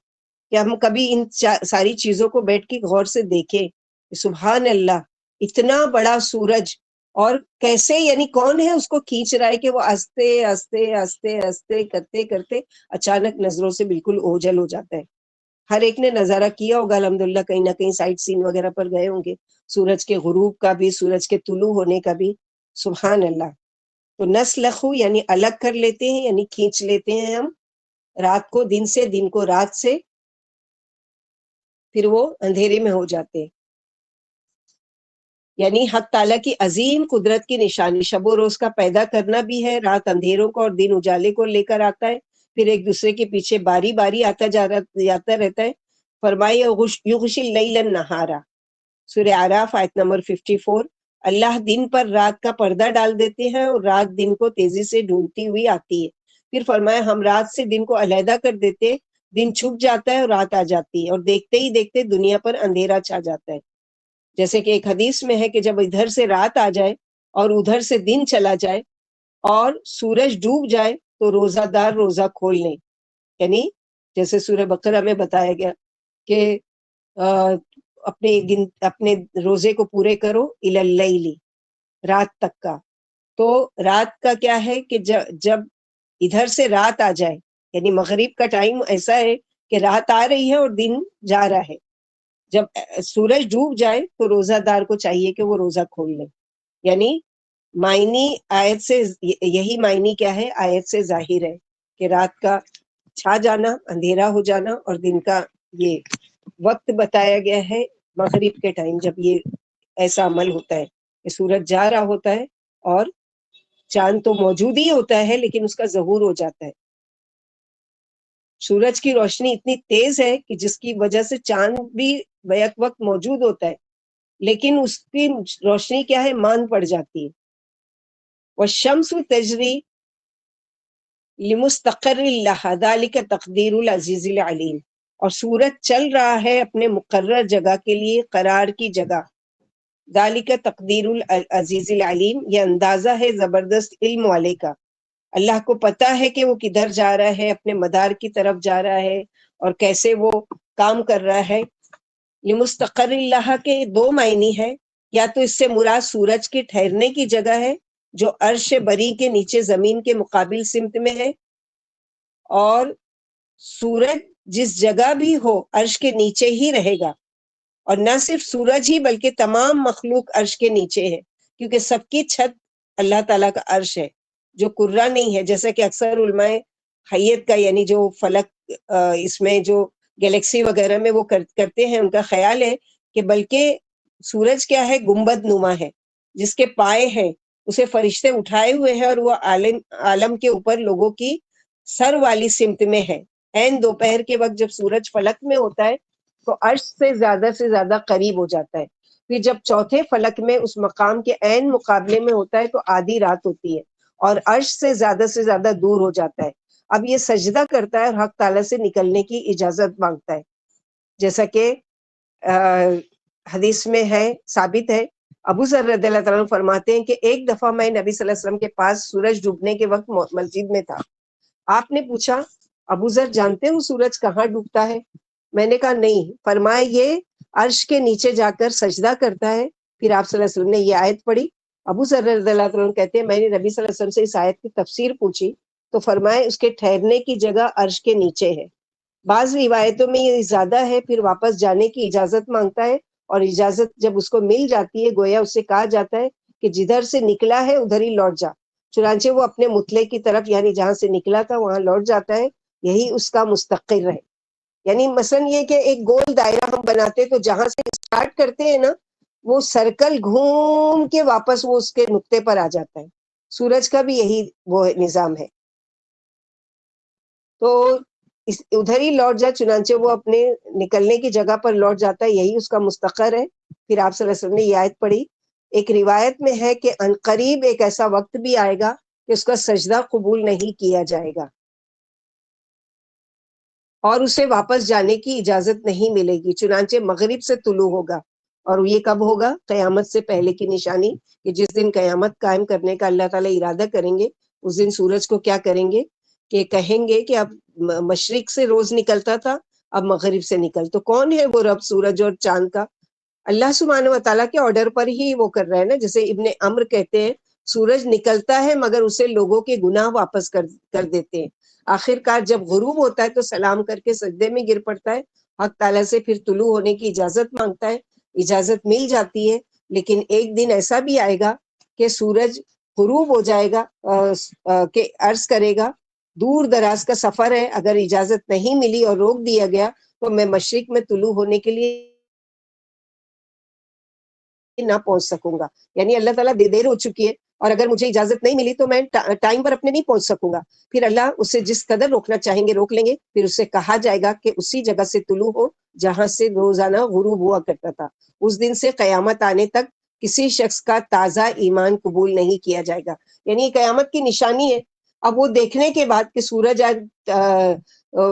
کہ ہم کبھی ان ساری چیزوں کو بیٹھ کے غور سے دیکھیں. سبحان اللہ، اتنا بڑا سورج، اور کیسے، یعنی کون ہے اس کو کھینچ رہا ہے کہ وہ آستے آستے آستے آستے کرتے کرتے اچانک نظروں سے بالکل اوجھل ہو جاتا ہے. ہر ایک نے نظارہ کیا ہوگا الحمدللہ، کہیں نہ کہیں سائٹ سین وغیرہ پر گئے ہوں گے، سورج کے غروب کا بھی، سورج کے طلوع ہونے کا بھی. سبحان اللہ. تو نسلخو یعنی الگ کر لیتے ہیں، یعنی کھینچ لیتے ہیں ہم رات کو دن سے، دن کو رات سے، پھر وہ اندھیرے میں ہو جاتے ہیں. یعنی حق تعالیٰ کی عظیم قدرت کی نشانی، شب و روز کا پیدا کرنا بھی ہے، رات اندھیروں کو اور دن اجالے کو لے کر آتا ہے، پھر ایک دوسرے کے پیچھے باری باری جاتا رہتا ہے. فرمائے یغشی اللیل النہارا، سورہ اعراف آیت نمبر 54. اللہ دن پر رات کا پردہ ڈال دیتے ہیں اور رات دن کو تیزی سے ڈھونڈتی ہوئی آتی ہے. پھر فرمایا ہم رات سے دن کو علیحدہ کر دیتے، دن چھپ جاتا ہے اور رات آ جاتی ہے، اور دیکھتے ہی دیکھتے دنیا پر اندھیرا چھا جاتا ہے. جیسے کہ ایک حدیث میں ہے کہ جب ادھر سے رات آ جائے اور ادھر سے دن چلا جائے اور سورج ڈوب جائے تو روزہ دار روزہ کھول لیں. یعنی جیسے سورہ بقرہ میں بتایا گیا کہ اپنے روزے کو پورے کرو الی اللیل، رات تک کا. تو رات کا کیا ہے کہ جب ادھر سے رات آ جائے، یعنی مغرب کا ٹائم ایسا ہے کہ رات آ رہی ہے اور دن جا رہا ہے، جب سورج ڈوب جائے تو روزہ دار کو چاہیے کہ وہ روزہ کھول لے. یعنی معنی آیت سے، یہی معنی کیا ہے، آیت سے ظاہر ہے کہ رات کا چھا جانا، اندھیرا ہو جانا، اور دن کا یہ وقت بتایا گیا ہے مغرب کے ٹائم، جب یہ ایسا عمل ہوتا ہے کہ سورج جا رہا ہوتا ہے اور چاند تو موجود ہی ہوتا ہے لیکن اس کا ظہور ہو جاتا ہے. سورج کی روشنی اتنی تیز ہے کہ جس کی وجہ سے چاند بھی بیک وقت موجود ہوتا ہے، لیکن اس کی روشنی کیا ہے، ماند پڑ جاتی ہے. والشمس تجری لمستقر لها ذلك تقدیر العزیز العلیم، اور سورج چل رہا ہے اپنے مقرر جگہ کے لیے، قرار کی جگہ. ذالک تقدیر العزیز العلیم، یہ اندازہ ہے زبردست علم والے کا. اللہ کو پتا ہے کہ وہ کدھر جا رہا ہے، اپنے مدار کی طرف جا رہا ہے اور کیسے وہ کام کر رہا ہے. لمستقر اللہ کے دو معنی ہے، یا تو اس سے مراد سورج کے ٹھہرنے کی جگہ ہے جو عرش بری کے نیچے زمین کے مقابل سمت میں ہے، اور سورج جس جگہ بھی ہو عرش کے نیچے ہی رہے گا. اور نہ صرف سورج ہی بلکہ تمام مخلوق عرش کے نیچے ہے، کیونکہ سب کی چھت اللہ تعالیٰ کا عرش ہے جو کرہ نہیں ہے. جیسا کہ اکثر علماء حیت کا، یعنی جو فلک اس میں جو گلیکسی وغیرہ میں وہ کرتے ہیں، ان کا خیال ہے کہ بلکہ سورج کیا ہے، گنبد نما ہے، جس کے پائے ہیں اسے فرشتے اٹھائے ہوئے ہیں، اور وہ عالم کے اوپر لوگوں کی سر والی سمت میں ہے. عین دوپہر کے وقت جب سورج فلک میں ہوتا ہے تو عرش سے زیادہ قریب ہو جاتا ہے. پھر جب چوتھے فلک میں اس مقام کے عین مقابلے میں ہوتا ہے تو آدھی رات ہوتی ہے اور عرش سے زیادہ دور ہو جاتا ہے. اب یہ سجدہ کرتا ہے اور حق تعالیٰ سے نکلنے کی اجازت مانگتا ہے، جیسا کہ حدیث میں ہے، ثابت ہے. ابو ذر رضی اللہ تعالیٰ عنہ فرماتے ہیں کہ ایک دفعہ میں نبی صلی اللہ علیہ وسلم کے پاس سورج ڈوبنے کے وقت مسجد میں تھا. آپ نے پوچھا ابو ذر جانتے ہو سورج کہاں ڈوبتا ہے؟ میں نے کہا نہیں. فرمایا یہ عرش کے نیچے جا کر سجدہ کرتا ہے. پھر آپ صلی اللہ علیہ وسلم نے یہ آیت پڑھی. ابو ذر رضی اللہ عنہ کہتے ہیں میں نے نبی صلی اللہ علیہ وسلم سے اس آیت کی تفسیر پوچھی تو فرمایا اس کے ٹھہرنے کی جگہ عرش کے نیچے ہے. بعض روایتوں میں یہ زیادہ ہے. پھر واپس جانے کی اجازت مانگتا ہے اور اجازت جب اس کو مل جاتی ہے گویا اس سے کہا جاتا ہے کہ جدھر سے نکلا ہے ادھر ہی لوٹ جا. چنانچہ وہ اپنے مطلع کی طرف یعنی جہاں سے نکلا تھا وہاں لوٹ جاتا ہے. یہی اس کا مستقر ہے. یعنی مثلا یہ کہ ایک گول دائرہ ہم بناتے تو جہاں سے اسٹارٹ کرتے ہیں نا وہ سرکل گھوم کے واپس وہ اس کے نقطے پر آ جاتا ہے. سورج کا بھی یہی وہ نظام ہے. تو ادھر ہی لوٹ جا، چنانچہ وہ اپنے نکلنے کی جگہ پر لوٹ جاتا ہے. یہی اس کا مستقر ہے. پھر آپ صلی اللہ علیہ وسلم نے یہ آیت پڑھی. ایک روایت میں ہے کہ عنقریب ایک ایسا وقت بھی آئے گا کہ اس کا سجدہ قبول نہیں کیا جائے گا اور اسے واپس جانے کی اجازت نہیں ملے گی. چنانچہ مغرب سے طلوع ہوگا. اور یہ کب ہوگا؟ قیامت سے پہلے کی نشانی کہ جس دن قیامت قائم کرنے کا اللہ تعالیٰ ارادہ کریں گے اس دن سورج کو کیا کریں گے کہ کہیں گے کہ اب مشرق سے روز نکلتا تھا اب مغرب سے نکل. تو کون ہے وہ رب سورج اور چاند کا؟ اللہ سبحانہ و تعالیٰ کے آرڈر پر ہی وہ کر رہے ہیں نا. جیسے ابن عمر کہتے ہیں سورج نکلتا ہے مگر اسے لوگوں کے گناہ واپس کر دیتے ہیں. آخر کار جب غروب ہوتا ہے تو سلام کر کے سجدے میں گر پڑتا ہے. حق تعالیٰ سے پھر طلوع ہونے کی اجازت مانگتا ہے. اجازت مل جاتی ہے. لیکن ایک دن ایسا بھی آئے گا کہ سورج غروب ہو جائے گا کہ عرض کرے گا دور دراز کا سفر ہے، اگر اجازت نہیں ملی اور روک دیا گیا تو میں مشرق میں طلوع ہونے کے لیے نہ پہنچ سکوں گا. یعنی اللہ تعالیٰ دیر ہو چکی ہے اور اگر مجھے اجازت نہیں ملی تو میں ٹائم پر اپنے نہیں پہنچ سکوں گا. پھر اللہ اسے جس قدر روکنا چاہیں گے روک لیں گے. پھر اسے کہا جائے گا کہ اسی جگہ سے طلوع ہو جہاں سے روزانہ غروب ہوا کرتا تھا. اس دن سے قیامت آنے تک کسی شخص کا تازہ ایمان قبول نہیں کیا جائے گا. یعنی قیامت کی نشانی ہے. اب وہ دیکھنے کے بعد کہ سورج آج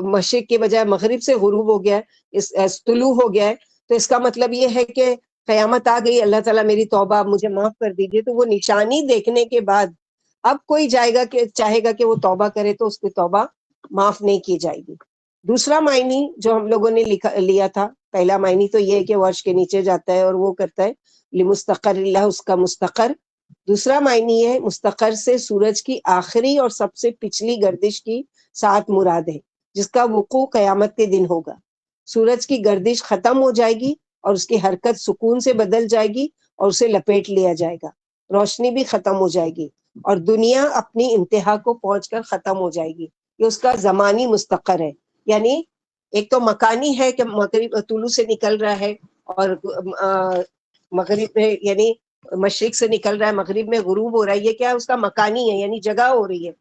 مشرق کے بجائے مغرب سے غروب ہو گیا طلوع ہو گیا ہے تو اس کا مطلب یہ ہے کہ قیامت آ گئی، اللہ تعالیٰ میری توبہ مجھے معاف کر دیجیے. تو وہ نشانی دیکھنے کے بعد اب کوئی جائے گا کہ چاہے گا کہ وہ توبہ کرے تو اس کی توبہ معاف نہیں کی جائے گی. دوسرا معنی جو ہم لوگوں نے لیا تھا، پہلا معنی تو یہ ہے کہ وہ عرش کے نیچے جاتا ہے اور وہ کرتا ہے لمستقر اللہ، اس کا مستقر. دوسرا معنی ہے مستقر سے سورج کی آخری اور سب سے پچھلی گردش کی ساتھ مراد ہے جس کا وقوع قیامت کے دن ہوگا. سورج کی گردش ختم ہو جائے گی اور اس کی حرکت سکون سے بدل جائے گی اور اسے لپیٹ لیا جائے گا. روشنی بھی ختم ہو جائے گی اور دنیا اپنی انتہا کو پہنچ کر ختم ہو جائے گی. یہ اس کا زمانی مستقر ہے. یعنی ایک تو مکانی ہے کہ مغرب طلوع سے نکل رہا ہے اور مغرب میں یعنی مشرق سے نکل رہا ہے مغرب میں غروب ہو رہا ہے. یہ کیا اس کا مکانی ہے یعنی جگہ ہو رہی ہے.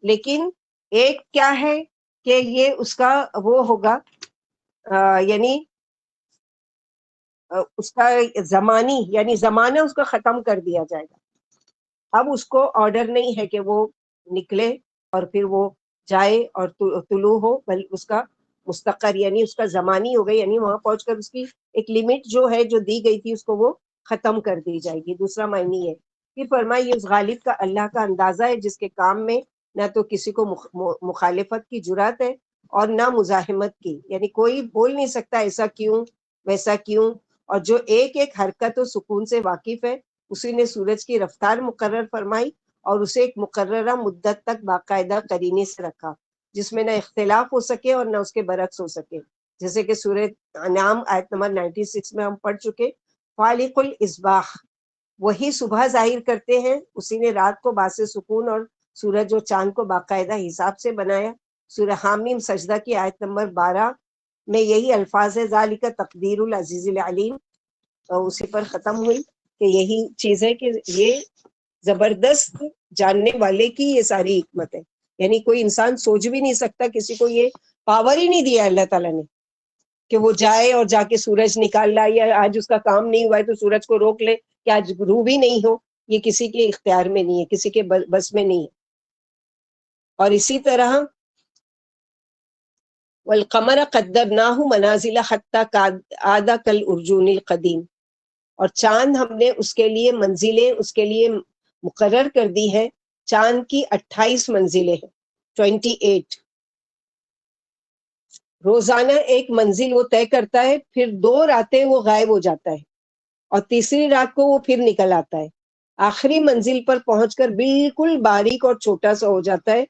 لیکن ایک کیا ہے کہ یہ اس کا وہ ہوگا یعنی اس کا زمانی یعنی زمانہ اس کا ختم کر دیا جائے گا. اب اس کو آرڈر نہیں ہے کہ وہ نکلے اور پھر وہ جائے اور طلوع ہو، بلکہ اس کا مستقر یعنی اس کا زمانی ہو گئی. یعنی وہاں پہنچ کر اس کی ایک لمٹ جو ہے جو دی گئی تھی اس کو وہ ختم کر دی جائے گی. دوسرا معنی ہے. پھر فرمایا یہ اس غالب کا اللہ کا اندازہ ہے جس کے کام میں نہ تو کسی کو مخالفت کی جرات ہے اور نہ مزاحمت کی. یعنی کوئی بول نہیں سکتا ایسا کیوں ویسا کیوں. اور جو ایک ایک حرکت و سکون سے واقف ہے اسی نے سورج کی رفتار مقرر فرمائی اور اسے ایک مقررہ مدت تک باقاعدہ قرینے سے رکھا جس میں نہ اختلاف ہو سکے اور نہ اس کے برعکس ہو سکے. جیسے کہ سورہ انعام آیت نمبر 96 میں ہم پڑھ چکے. فالق الاصباح، وہی صبح ظاہر کرتے ہیں، اسی نے رات کو باعث سکون اور سورج اور چاند کو باقاعدہ حساب سے بنایا. سورہ حامیم سجدہ کی آیت نمبر 12 میں یہی الفاظ ہے ذالک تقدیر العزیز العلیم، اور اسی پر ختم ہوئی کہ یہی چیز ہے کہ یہ زبردست جاننے والے کی یہ ساری حکمت ہے. یعنی کوئی انسان سوچ بھی نہیں سکتا, کسی کو یہ پاور ہی نہیں دیا اللہ تعالیٰ نے کہ وہ جائے اور جا کے سورج نکال لائے, یا آج اس کا کام نہیں ہوا ہے تو سورج کو روک لے کہ آج غروب ہی نہیں ہو. یہ کسی کے اختیار میں نہیں ہے, کسی کے بس میں نہیں ہے. اور اسی طرح والقمر قدرناہ منازل حتی عاد کالارجون القدیم, اور چاند ہم نے اس کے لیے منزلیں اس کے لیے مقرر کر دی ہے. چاند کی 28 منزلیں ہیں, 28. روزانہ ایک منزل وہ طے کرتا ہے, پھر 2 راتیں وہ غائب ہو جاتا ہے, اور تیسری رات کو وہ پھر نکل آتا ہے. آخری منزل پر پہنچ کر بالکل باریک اور چھوٹا سا ہو جاتا ہے,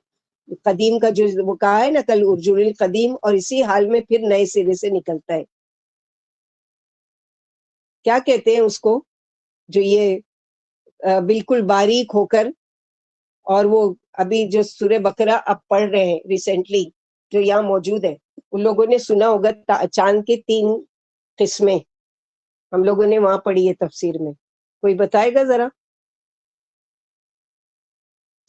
قدیم کا جو وہ کہا ہے نا کل ارجن القدیم, اور اسی حال میں پھر نئے سرے سے نکلتا ہے. کیا کہتے ہیں اس کو, جو یہ بالکل باریک ہو کر, اور وہ ابھی جو سورہ بقرہ اب پڑھ رہے ہیں ریسنٹلی جو یہاں موجود ہے, ان لوگوں نے سنا ہوگا چاند کے 3 قسمیں, ہم لوگوں نے وہاں پڑھی ہے تفسیر میں. کوئی بتائے گا ذرا؟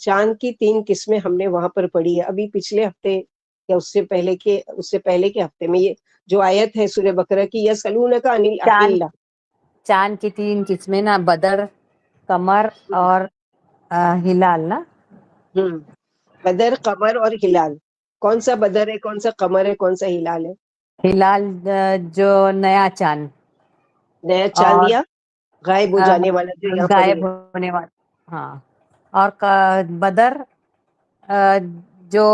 چاند کی 3 قسمیں ہم نے وہاں پر پڑھی ہے ابھی پچھلے ہفتے یا اس سے پہلے کے ہفتے میں. یہ جو آیت ہے سورہ بقرہ کی, یسألونک عن چاند الاحلہ. چاند کی 3 قسمیں نا, بدر, قمر اور ہلال نا. بدر, قمر اور ہلال. کون سا بدر ہے, کون سا قمر ہے, کون سا ہلال ہے؟ ہلال جو نیا چاند, نیا چاند اور یا غائب ہو جانے والا جو یہاں پر غائب ہے. ہونے والا, ہاں. اور بدر جو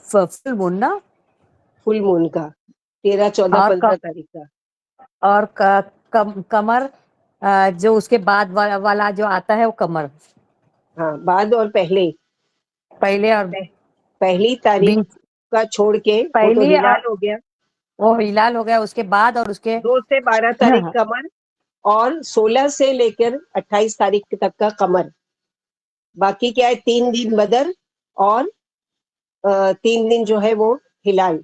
فل مون نا, فل مون کا 13, 14, اور 15 تاریخ کا. اور قمر جو اس کے بعد والا جو آتا ہے وہ قمر. ہاں, بعد اور پہلے. پہلے اور پہلی تاریخ بیچ, کا چھوڑ کے وہ تو پہلی اور ہلال ہو گیا. وہ ہلال ہو گیا, اس کے بعد اور اس کے 2 سے 12 تاریخ قمر, اور 16 سے لے کر 28 تاریخ تک کا قمر. باقی کیا ہے, 3 دن بدر اور 3 دن جو ہے وہ ہلال.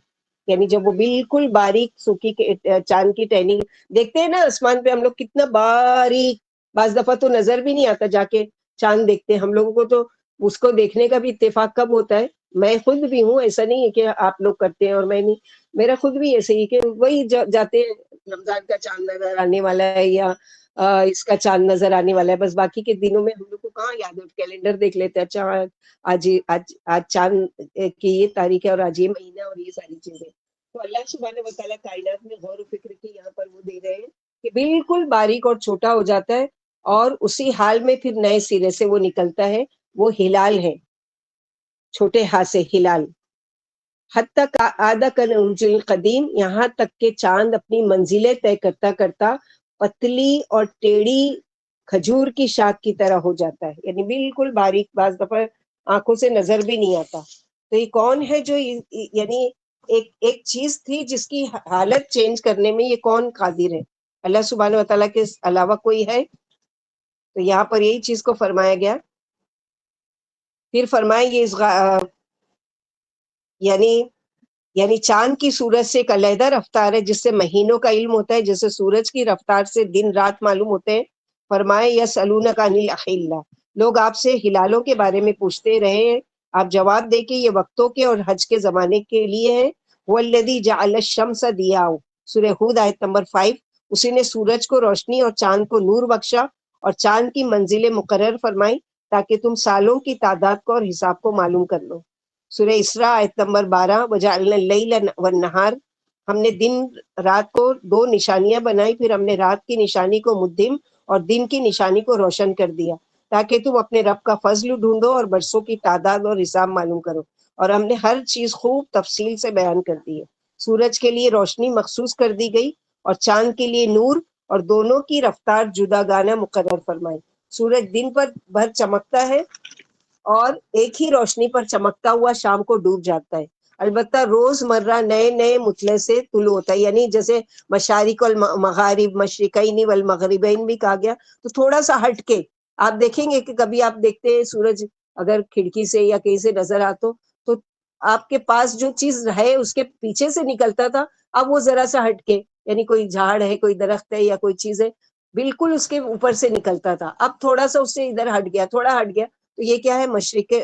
یعنی جب وہ بالکل باریک سوکھی چاند کی ٹہنی دیکھتے ہیں نا آسمان پہ ہم لوگ, کتنا باریک, بعض دفعہ تو نظر بھی نہیں آتا, جا کے چاند دیکھتے ہیں ہم لوگوں کو. تو اس کو دیکھنے کا بھی اتفاق کب ہوتا ہے, میں خود بھی ہوں, ایسا نہیں ہے کہ آپ لوگ کرتے ہیں اور میں نہیں, میرا خود بھی ایسے ہی کہ وہی جاتے ہیں, رمضان کا چاند نظر آنے والا ہے یا اس کا چاند نظر آنے والا ہے, بس باقی کے دنوں میں ہم لوگ کو کہاں یاد ہے, کیلنڈر دیکھ لیتے ہیں, اچھا آج چاند کی یہ تاریخ ہے اور آج یہ مہینہ اور یہ ساری چیزیں. تو اللہ سبحانہ و تعالیٰ کائنات میں غور و فکر کی یہاں پر وہ دے رہے ہیں کہ بالکل باریک اور چھوٹا ہو جاتا ہے, اور اسی حال میں پھر نئے سرے سے وہ نکلتا ہے. وہ ہلال ہے, چھوٹے ہاتھ سے ہلال. حتی عاد کالعرجون القدیم, یہاں تک کہ چاند اپنی منزلیں طے کرتا کرتا پتلی اور ٹیڑھی کھجور کی شاخ کی طرح ہو جاتا ہے, یعنی بالکل باریک, بعض دفعہ آنکھوں سے نظر بھی نہیں آتا. تو یہ کون ہے جو یعنی ایک چیز تھی جس کی حالت چینج کرنے میں یہ کون قادر ہے؟ اللہ سبحانہ و تعالیٰ کے علاوہ کوئی ہے؟ تو یہاں پر یہی چیز کو فرمایا گیا. پھر فرمائیں یہ یعنی چاند کی سورج سے ایک علیحدہ رفتار ہے جس سے مہینوں کا علم ہوتا ہے, جیسے سورج کی رفتار سے دن رات معلوم ہوتے ہیں. فرمائے یسألونک عن الاحلہ, لوگ آپ سے ہلالوں کے بارے میں پوچھتے رہے ہیں, آپ جواب دے کہ یہ وقتوں کے اور حج کے زمانے کے لیے ہے. والذی جعل الشمس ضیاء, سورہ ہود آیت نمبر 5. اسی نے سورج کو روشنی اور چاند کو نور بخشا, اور چاند کی منزلیں مقرر فرمائی تاکہ تم سالوں کی تعداد کو اور حساب کو معلوم کر لو. سورہ اسراء آیت نمبر 12. وجعلنا اللیل والنہار, ہم نے دن رات کو 2 نشانیاں بنائی, پھر ہم نے رات کی نشانی کو مدھم اور دن کی نشانی کو روشن کر دیا تاکہ تم اپنے رب کا فضل ڈھونڈو اور برسوں کی تعداد اور حساب معلوم کرو. اور ہم نے ہر چیز خوب تفصیل سے بیان کر دی ہے. سورج کے لیے روشنی مخصوص کر دی گئی اور چاند کے لیے نور, اور دونوں کی رفتار جداگانہ مقرر فرمائی. سورج دن پر بھر چمکتا ہے اور ایک ہی روشنی پر چمکتا ہوا شام کو ڈوب جاتا ہے. البتہ روز مرہ نئے نئے مطلع سے طلوع ہوتا ہے, یعنی جیسے مشارق والمغارب, مشرقین والمغربین بھی کہا گیا. تو تھوڑا سا ہٹ کے آپ دیکھیں گے کہ کبھی آپ دیکھتے ہیں سورج اگر کھڑکی سے یا کہیں سے نظر آتا تو آپ کے پاس جو چیز ہے اس کے پیچھے سے نکلتا تھا, اب وہ ذرا سا ہٹ کے, یعنی کوئی جھاڑ ہے, کوئی درخت ہے یا کوئی چیز ہے, بالکل اس کے اوپر سے نکلتا تھا, اب تھوڑا سا اس سے ادھر ہٹ گیا, تھوڑا ہٹ گیا, تو یہ کیا ہے؟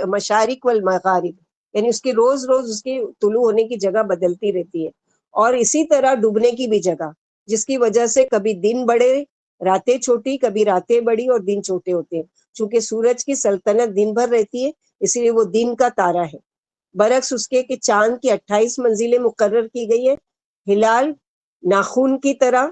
مشارق والمغارب، یعنی اس کی روز روز اس کی طلوع ہونے کی جگہ بدلتی رہتی ہے، اور اسی طرح ڈوبنے کی بھی جگہ، جس کی وجہ سے کبھی دن بڑے راتیں چھوٹی، کبھی راتیں بڑی اور دن چھوٹے ہوتے ہیں۔ چونکہ سورج کی سلطنت دن بھر رہتی ہے، اس لیے وہ دن کا تارا ہے، برعکس اس کے کہ چاند کی 28 منزلیں مقرر کی گئی ہے۔ ہلال ناخون کی طرح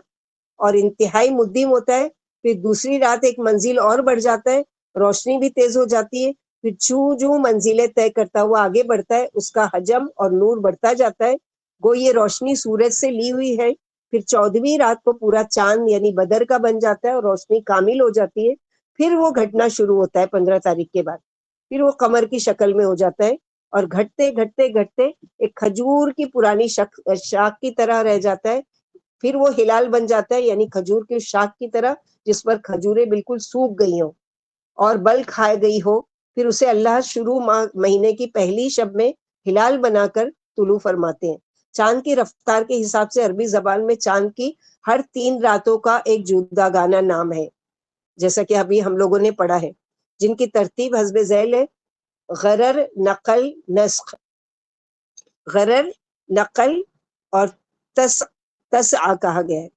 اور انتہائی مدھم ہوتا ہے، پھر دوسری رات ایک منزل اور بڑھ جاتا ہے، روشنی بھی تیز ہو جاتی ہے، پھر جو منزلیں طے کرتا ہوا آگے بڑھتا ہے، اس کا حجم اور نور بڑھتا جاتا ہے، گو یہ روشنی سورج سے لی ہوئی ہے۔ پھر 14ویں رات کو پورا چاند یعنی بدر کا بن جاتا ہے اور روشنی کامل ہو جاتی ہے۔ پھر وہ گھٹنا شروع ہوتا ہے 15 تاریخ کے بعد، پھر وہ قمر کی شکل میں ہو جاتا ہے، اور گھٹتے گھٹتے گھٹتے ایک کھجور کی پرانی شاخ کی طرح رہ جاتا ہے، پھر وہ ہلال بن جاتا ہے، یعنی کھجور کی شاخ کی طرح جس پر کھجوریں بالکل سوکھ گئی ہوں اور بل کھائے گئی ہو۔ پھر اسے اللہ شروع مہینے کی پہلی شب میں ہلال بنا کر طلوع فرماتے ہیں۔ چاند کی رفتار کے حساب سے عربی زبان میں چاند کی ہر 3 راتوں کا ایک جداگانہ نام ہے، جیسا کہ ابھی ہم لوگوں نے پڑھا ہے، جن کی ترتیب حسب ذیل ہے: غرر، نقل، نسخ۔ غرر، نقل اور تسع کہا گیا ہے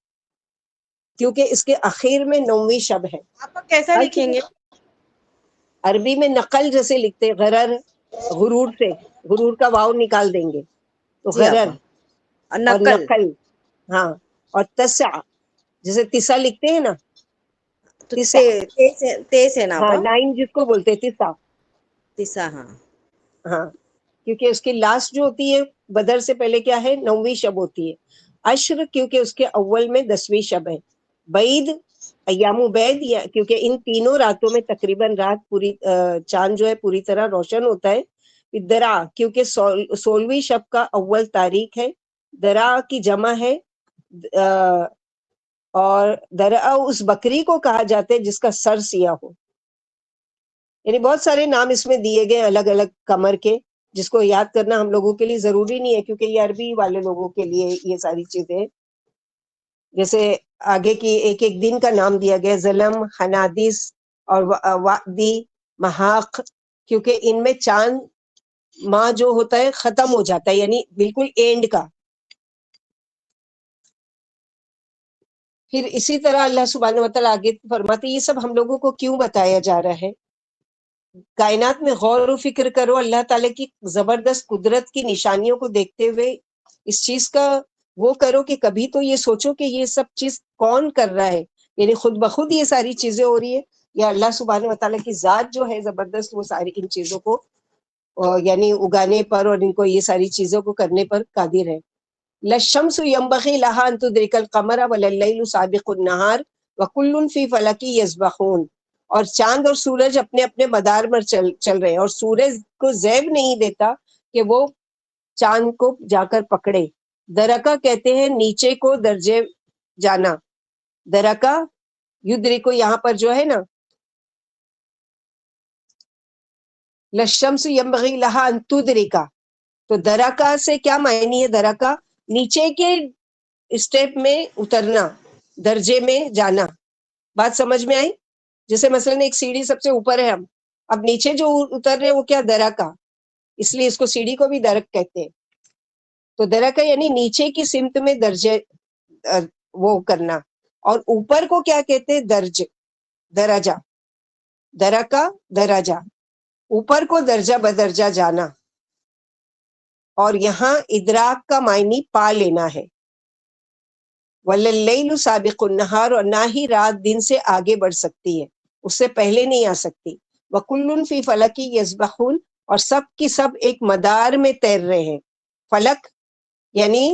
کیونکہ اس کے اخیر میں 9ویں شب ہے۔ آپ کیسا لکھیں گے؟ عربی میں نقل جیسے لکھتے ہیں، غرر غرور سے، غرور کا واو نکال دیں گے تو جی غرر، آپا، اور نقل نقل، ہاں، اور تسع جیسے تسع لکھتے ہیں نا، تو تسع، تیس ہے نا ہاں، آپا؟ 9 جس کو بولتے ہیں تسع، تسا، ہاں ہاں، کیونکہ اس کی لاسٹ جو ہوتی ہے بدر سے پہلے کیا ہے؟ 9ویں شب ہوتی ہے۔ عشر کیونکہ اس کے اول میں 10ویں شب ہے۔ بعید، ایام بید، کیونکہ ان تینوں راتوں میں تقریباً رات پوری چاند جو ہے پوری طرح روشن ہوتا ہے۔ درا کیونکہ 16ویں شب کا اول تاریخ ہے، درا کی جمع ہے، اور درا اس بکری کو کہا جاتا ہے جس کا سر سیاہ ہو۔ یعنی بہت سارے نام اس میں دیے گئے الگ الگ قمر کے، جس کو یاد کرنا ہم لوگوں کے لیے ضروری نہیں ہے، کیونکہ یہ عربی والے لوگوں کے لیے یہ ساری چیزیں، جیسے آگے کی ایک ایک دن کا نام دیا گیا، ظلم، حنادث اور وادی، محاق، کیونکہ ان میں چاند ماہ جو ہوتا ہے ختم ہو جاتا ہے، یعنی بالکل اینڈ کا۔ پھر اسی طرح اللہ سبحانہ وتعالیٰ آگے فرماتے یہ سب ہم لوگوں کو کیوں بتایا جا رہا ہے؟ کائنات میں غور و فکر کرو، اللہ تعالیٰ کی زبردست قدرت کی نشانیوں کو دیکھتے ہوئے اس چیز کا وہ کرو کہ کبھی تو یہ سوچو کہ یہ سب چیز کون کر رہا ہے، یعنی خود بخود یہ ساری چیزیں ہو رہی ہے، یا اللہ سبحانہ وتعالیٰ کی ذات جو ہے زبردست وہ ساری ان چیزوں کو یعنی اگانے پر اور ان کو یہ ساری چیزوں کو کرنے پر قادر ہے۔ لَلشَّمْسُ يَنبَغِي لَهَا أَن تُدْرِكَ الْقَمَرَ وَلَا اللَّيْلُ سَابِقُ النَّهَارِ وَكُلٌّ فِي فَلَكٍ يَسْبَحُونَ۔ اور چاند اور سورج اپنے اپنے مدار پر چل رہے ہیں، اور سورج کو زیب نہیں دیتا کہ وہ چاند کو جا کر پکڑے۔ درکا کہتے ہیں نیچے کو درجے جانا، درکا یدرکو یہاں پر جو ہے نا، لَلشَّمْسُ يَنبَغِي لَهَا أَن تُدْرِكَ، تو درکا سے کیا معنی ہے؟ درکا نیچے کے اسٹیپ میں اترنا، درجے میں جانا۔ بات سمجھ میں آئی؟ جیسے مثلا ایک سیڑھی سب سے اوپر ہے، ہم اب نیچے جو اتر رہے ہیں وہ کیا؟ درکا، اس لیے اس کو سیڑھی کو بھی درک کہتے ہیں۔ تو درکا یعنی نیچے کی سمت میں درجے وہ کرنا، اور اوپر کو کیا کہتے ہیں؟ درج، درجہ، درکا درجہ، اوپر کو درجہ بدرجہ جانا۔ اور یہاں ادراک کا معنی پا لینا ہے۔ وَلَلَّيْلُ سَابِقُ النَّهَارِ، اور نہ ہی رات دن سے آگے بڑھ سکتی ہے، اس سے پہلے نہیں آ سکتی۔ وَكُلٌّ فِي فَلَكٍ يَسْبَحُونَ، اور سب کی سب ایک مدار میں تیر رہے ہیں۔ فلک یعنی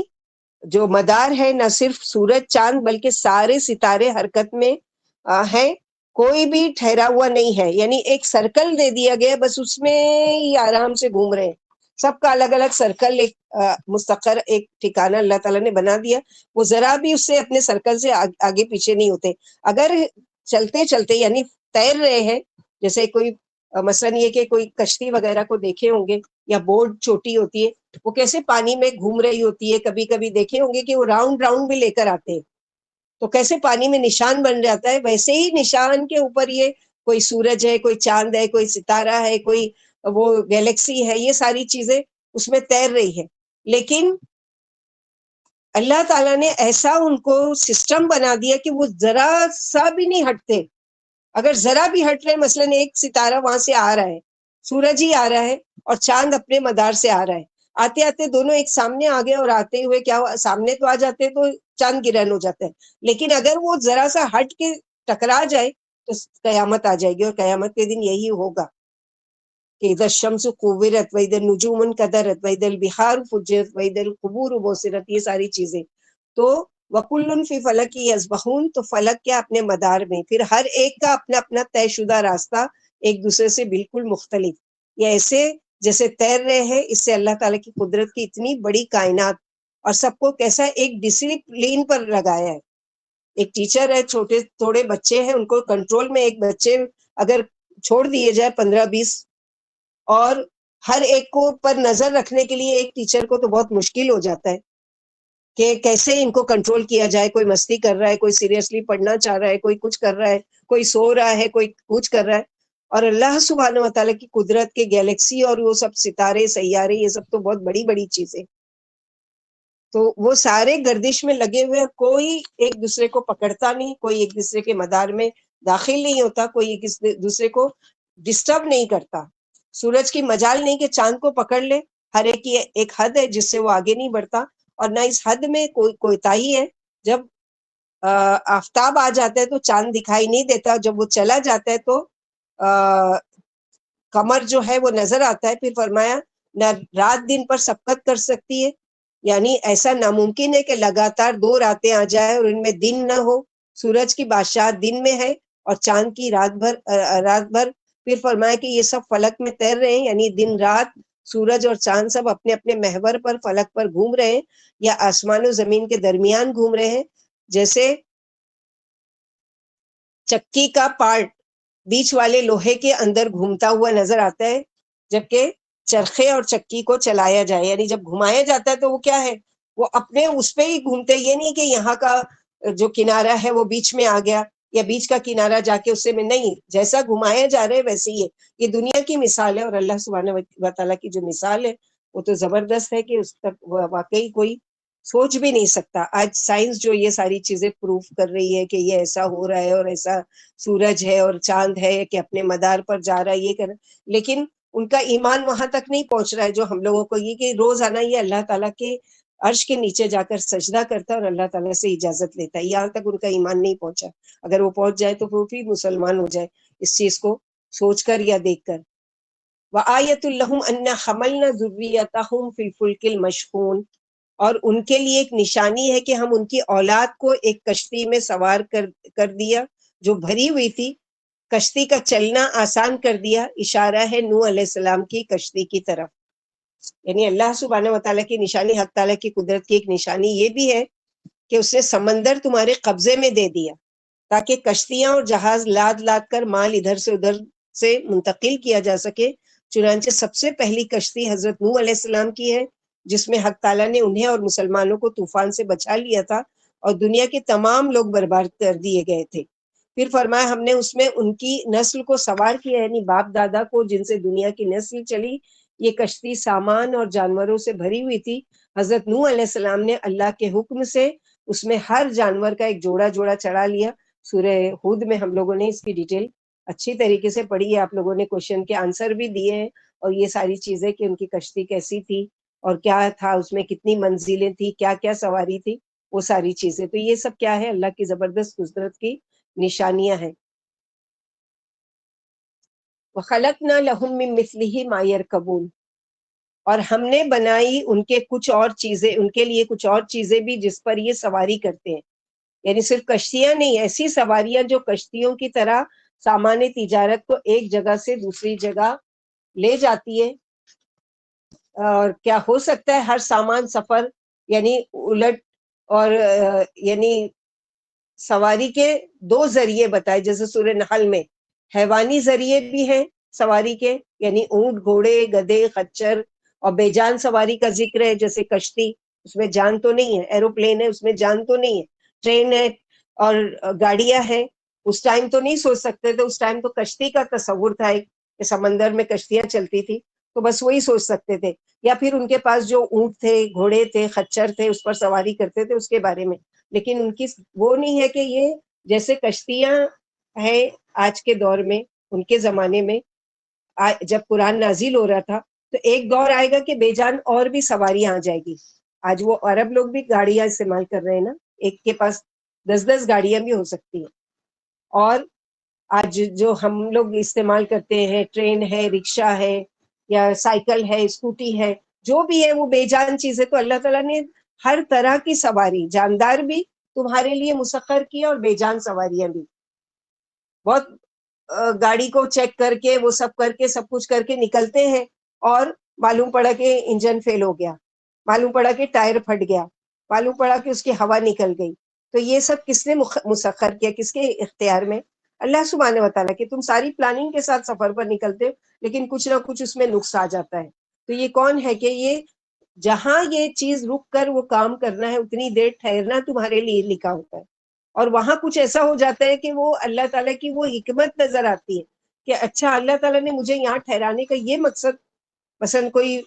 جو مدار ہے، نہ صرف سورج چاند بلکہ سارے ستارے حرکت میں ہیں، کوئی بھی ٹھہرا ہوا نہیں ہے، یعنی ایک سرکل دے دیا گیا، بس اس میں ہی آرام سے گھوم رہے ہیں، سب کا الگ الگ سرکل، ایک مستقر ایک ٹھکانہ اللہ تعالیٰ نے بنا دیا، وہ ذرا بھی اس سے اپنے سرکل سے آگے پیچھے نہیں ہوتے۔ اگر چلتے چلتے یعنی تیر رہے ہیں، جیسے کوئی مثلاً یہ کہ کوئی کشتی وغیرہ کو دیکھے ہوں گے، یا بورڈ چھوٹی ہوتی ہے، وہ کیسے پانی میں گھوم رہی ہوتی ہے، کبھی کبھی دیکھے ہوں گے کہ وہ راؤنڈ راؤنڈ بھی لے کر آتے ہیں، تو کیسے پانی میں نشان بن جاتا ہے، ویسے ہی نشان کے اوپر یہ کوئی سورج ہے، کوئی چاند ہے، کوئی ستارہ ہے، کوئی وہ گیلیکسی ہے، یہ ساری چیزیں اس میں تیر رہی ہے. لیکن اللہ تعالیٰ نے ایسا ان کو سسٹم بنا دیا کہ وہ ذرا سا بھی نہیں ہٹتے. اگر ذرا بھی ہٹ رہے، مثلاً ایک ستارہ وہاں سے آ رہا ہے، سورج ہی آ رہا ہے اور چاند اپنے مدار سے آ رہا ہے، آتے آتے دونوں ایک سامنے آ گئے اور آتے ہوئے کیا ہوا، سامنے تو آ جاتے تو چاند گرہن ہو جاتا ہے، لیکن اگر وہ ذرا سا ہٹ کے ٹکرا جائے تو قیامت آ جائے گی. اور قیامت کے دن یہی ہوگا کہ اذا الشمس كورت واذا النجوم انكدرت واذا البحار فجرت واذا القبور بعثرت، یہ ساری چیزیں. تو وَكُلٌّ فِي فَلَكٍ يَسْبَحُونَ، تو فلک کیا اپنے مدار میں، پھر ہر ایک کا اپنا اپنا طے شدہ راستہ، ایک دوسرے سے بالکل مختلف. یہ ایسے جیسے تیر رہے ہیں، اس سے اللہ تعالیٰ کی قدرت کی اتنی بڑی کائنات اور سب کو کیسا ایک ڈسپلین پر لگایا ہے. ایک ٹیچر ہے، چھوٹے تھوڑے بچے ہیں، ان کو کنٹرول میں، ایک بچے اگر چھوڑ دیے جائے 15-20 اور ہر ایک کو پر نظر رکھنے کے لیے ایک ٹیچر کو تو بہت مشکل ہو جاتا ہے کہ کیسے ان کو کنٹرول کیا جائے. کوئی مستی کر رہا ہے، کوئی سیریسلی پڑھنا چاہ رہا ہے، کوئی کچھ کر رہا ہے، کوئی سو رہا ہے، کوئی کچھ کر رہا ہے. اور اللہ سبحانہ و تعالیٰ کی قدرت کے گیلیکسی اور وہ سب ستارے سیارے، یہ سب تو بہت بڑی بڑی چیزیں. تو وہ سارے گردش میں لگے ہوئے، کوئی ایک دوسرے کو پکڑتا نہیں، کوئی ایک دوسرے کے مدار میں داخل نہیں ہوتا، کوئی ایک دوسرے کو ڈسٹرب نہیں کرتا. سورج کی مجال نہیں کہ چاند کو پکڑ لے، ہر ایک کی ایک حد ہے جس سے وہ آگے نہیں بڑھتا، اور نہ اس حد میں کوئی کوتاہی ہے. جب آفتاب آ جاتا ہے تو چاند دکھائی نہیں دیتا، جب وہ چلا جاتا ہے تو قمر جو ہے وہ نظر آتا ہے. پھر فرمایا نہ رات دن پر سبقت کر سکتی ہے، یعنی ایسا ناممکن ہے کہ لگاتار 2 راتیں آ جائے اور ان میں دن نہ ہو. سورج کی بادشاہت دن میں ہے اور چاند کی رات بھر. پھر فرمایا کہ یہ سب فلک میں تیر رہے ہیں، یعنی دن رات سورج اور چاند سب اپنے اپنے محور پر فلک پر گھوم رہے ہیں یا آسمان و زمین کے درمیان گھوم رہے ہیں. جیسے چکی کا پارٹ بیچ والے لوہے کے اندر گھومتا ہوا نظر آتا ہے، جبکہ چرخے اور چکی کو چلایا جائے، یعنی جب گھمایا جاتا ہے تو وہ کیا ہے، وہ اپنے اس پہ ہی گھومتے. یہ نہیں کہ یہاں کا جو کنارہ ہے وہ بیچ میں آ گیا یا بیچ کا کنارہ جا کے اس سے میں نہیں، جیسا گھمایا جا رہا ہے ویسے ہی ہے. یہ دنیا کی مثال ہے، اور اللہ سبحانہ و تعالیٰ کی جو مثال ہے وہ تو زبردست ہے کہ اس تک واقعی کوئی سوچ بھی نہیں سکتا. آج سائنس جو یہ ساری چیزیں پروف کر رہی ہے کہ یہ ایسا ہو رہا ہے اور ایسا سورج ہے اور چاند ہے کہ اپنے مدار پر جا رہا ہے، یہ کر، لیکن ان کا ایمان وہاں تک نہیں پہنچ رہا ہے جو ہم لوگوں کو یہ کہ روزانہ یہ اللہ تعالیٰ کے عرش کے نیچے جا کر سجدہ کرتا ہے اور اللہ تعالیٰ سے اجازت لیتا ہے. یہاں تک ان کا ایمان نہیں پہنچا. اگر وہ پہنچ جائے تو وہ بھی مسلمان ہو جائے اس چیز کو سوچ کر یا دیکھ کر. وَآیَةٌ لَهُمْ أَنَّا حَمَلْنَا ذُرِّيَّتَهُمْ فِي الْفُلْكِ الْمَشْحُونِ، اور ان کے لیے ایک نشانی ہے کہ ہم ان کی اولاد کو ایک کشتی میں سوار کر دیا جو بھری ہوئی تھی. کشتی کا چلنا آسان کر دیا، اشارہ ہے نوح علیہ السلام کی کشتی کی طرف. یعنی اللہ سبحانہ و تعالیٰ کی نشانی، حق تعالیٰ کی قدرت کی ایک نشانی یہ بھی ہے کہ اس نے سمندر تمہارے قبضے میں دے دیا تاکہ کشتیاں اور جہاز لاد لاد کر مال ادھر سے ادھر سے منتقل کیا جا سکے. چنانچہ سب سے پہلی کشتی حضرت نوح علیہ السلام کی ہے جس میں حق تعالیٰ نے انہیں اور مسلمانوں کو طوفان سے بچا لیا تھا اور دنیا کے تمام لوگ برباد کر دیے گئے تھے. پھر فرمایا ہم نے اس میں ان کی نسل کو سوار کیا، یعنی باپ دادا کو جن سے دنیا کی نسل چلی. یہ کشتی سامان اور جانوروں سے بھری ہوئی تھی. حضرت نوح علیہ السلام نے اللہ کے حکم سے اس میں ہر جانور کا ایک جوڑا جوڑا چڑھا لیا. سورہ ہود میں ہم لوگوں نے اس کی ڈیٹیل اچھی طریقے سے پڑھی ہے، آپ لوگوں نے کوشچن کے آنسر بھی دیے ہیں، اور یہ ساری چیزیں کہ ان کی کشتی کیسی تھی اور کیا تھا اس میں، کتنی منزلیں تھی، کیا کیا سواری تھی، وہ ساری چیزیں. تو یہ سب کیا ہے، اللہ کی زبردست قدرت کی نشانیاں ہیں. وَخَلَقْنَا لَهُم مِّن مِّثْلِهِ مَا يَرْكَبُونَ، اور ہم نے بنائی ان کے کچھ اور چیزیں، ان کے لیے کچھ اور چیزیں بھی جس پر یہ سواری کرتے ہیں. یعنی صرف کشتیاں نہیں، ایسی سواریاں جو کشتیوں کی طرح سامان تجارت کو ایک جگہ سے دوسری جگہ لے جاتی ہے. اور کیا ہو سکتا ہے ہر سامان سفر، یعنی الٹ، اور یعنی سواری کے 2 ذریعے بتائے، جیسے سورہ نحل میں حیوانی ذریعے بھی ہیں سواری کے، یعنی اونٹ، گھوڑے، گدھے، خچر، اور بے جان سواری کا ذکر ہے جیسے کشتی، اس میں جان تو نہیں ہے. ایروپلین ہے، اس میں جان تو نہیں ہے. ٹرین ہے اور گاڑیاں ہیں، اس ٹائم تو نہیں سوچ سکتے تھے, اس ٹائم تو کشتی کا تصور تھا ایک, کہ سمندر میں کشتیاں چلتی تھی, تو بس وہی سوچ سکتے تھے, یا پھر ان کے پاس جو اونٹ تھے, گھوڑے تھے, خچر تھے, اس پر سواری کرتے تھے, اس کے بارے میں. لیکن ان کی وہ نہیں ہے کہ یہ جیسے کشتیاں ہیں آج کے دور میں, ان کے زمانے میں جب قرآن نازل ہو رہا تھا تو ایک دور آئے گا کہ بے جان اور بھی سواریاں آ جائے گی. آج وہ عرب لوگ بھی گاڑیاں استعمال کر رہے ہیں نا, ایک کے پاس 10 گاڑیاں بھی ہو سکتی ہیں. اور آج جو ہم لوگ استعمال کرتے ہیں, ٹرین ہے, رکشا ہے, یا سائیکل ہے, اسکوٹی ہے, جو بھی ہے وہ بے جان چیز ہے. تو اللہ تعالیٰ نے ہر طرح کی سواری, جاندار بھی تمہارے لیے مسخر کیا, اور بے جان سواریاں بھی. بہت گاڑی کو چیک کر کے وہ سب کر کے سب کچھ کر کے نکلتے ہیں, اور معلوم پڑا کہ انجن فیل ہو گیا, معلوم پڑا کہ ٹائر پھٹ گیا, معلوم پڑا کہ اس کی ہوا نکل گئی. تو یہ سب کس نے مسخر کیا, کس کے اختیار میں؟ اللہ سبحانہ و تعالیٰ. کہ تم ساری پلاننگ کے ساتھ سفر پر نکلتے ہو, لیکن کچھ نہ کچھ اس میں نقص آ جاتا ہے. تو یہ کون ہے کہ یہ جہاں یہ چیز رک کر وہ کام کرنا ہے, اتنی دیر ٹھہرنا تمہارے لیے لکھا ہوتا ہے, اور وہاں کچھ ایسا ہو جاتا ہے کہ وہ اللہ تعالیٰ کی وہ حکمت نظر آتی ہے کہ اچھا اللہ تعالیٰ نے مجھے یہاں ٹھہرانے کا یہ مقصد, مثلا کوئی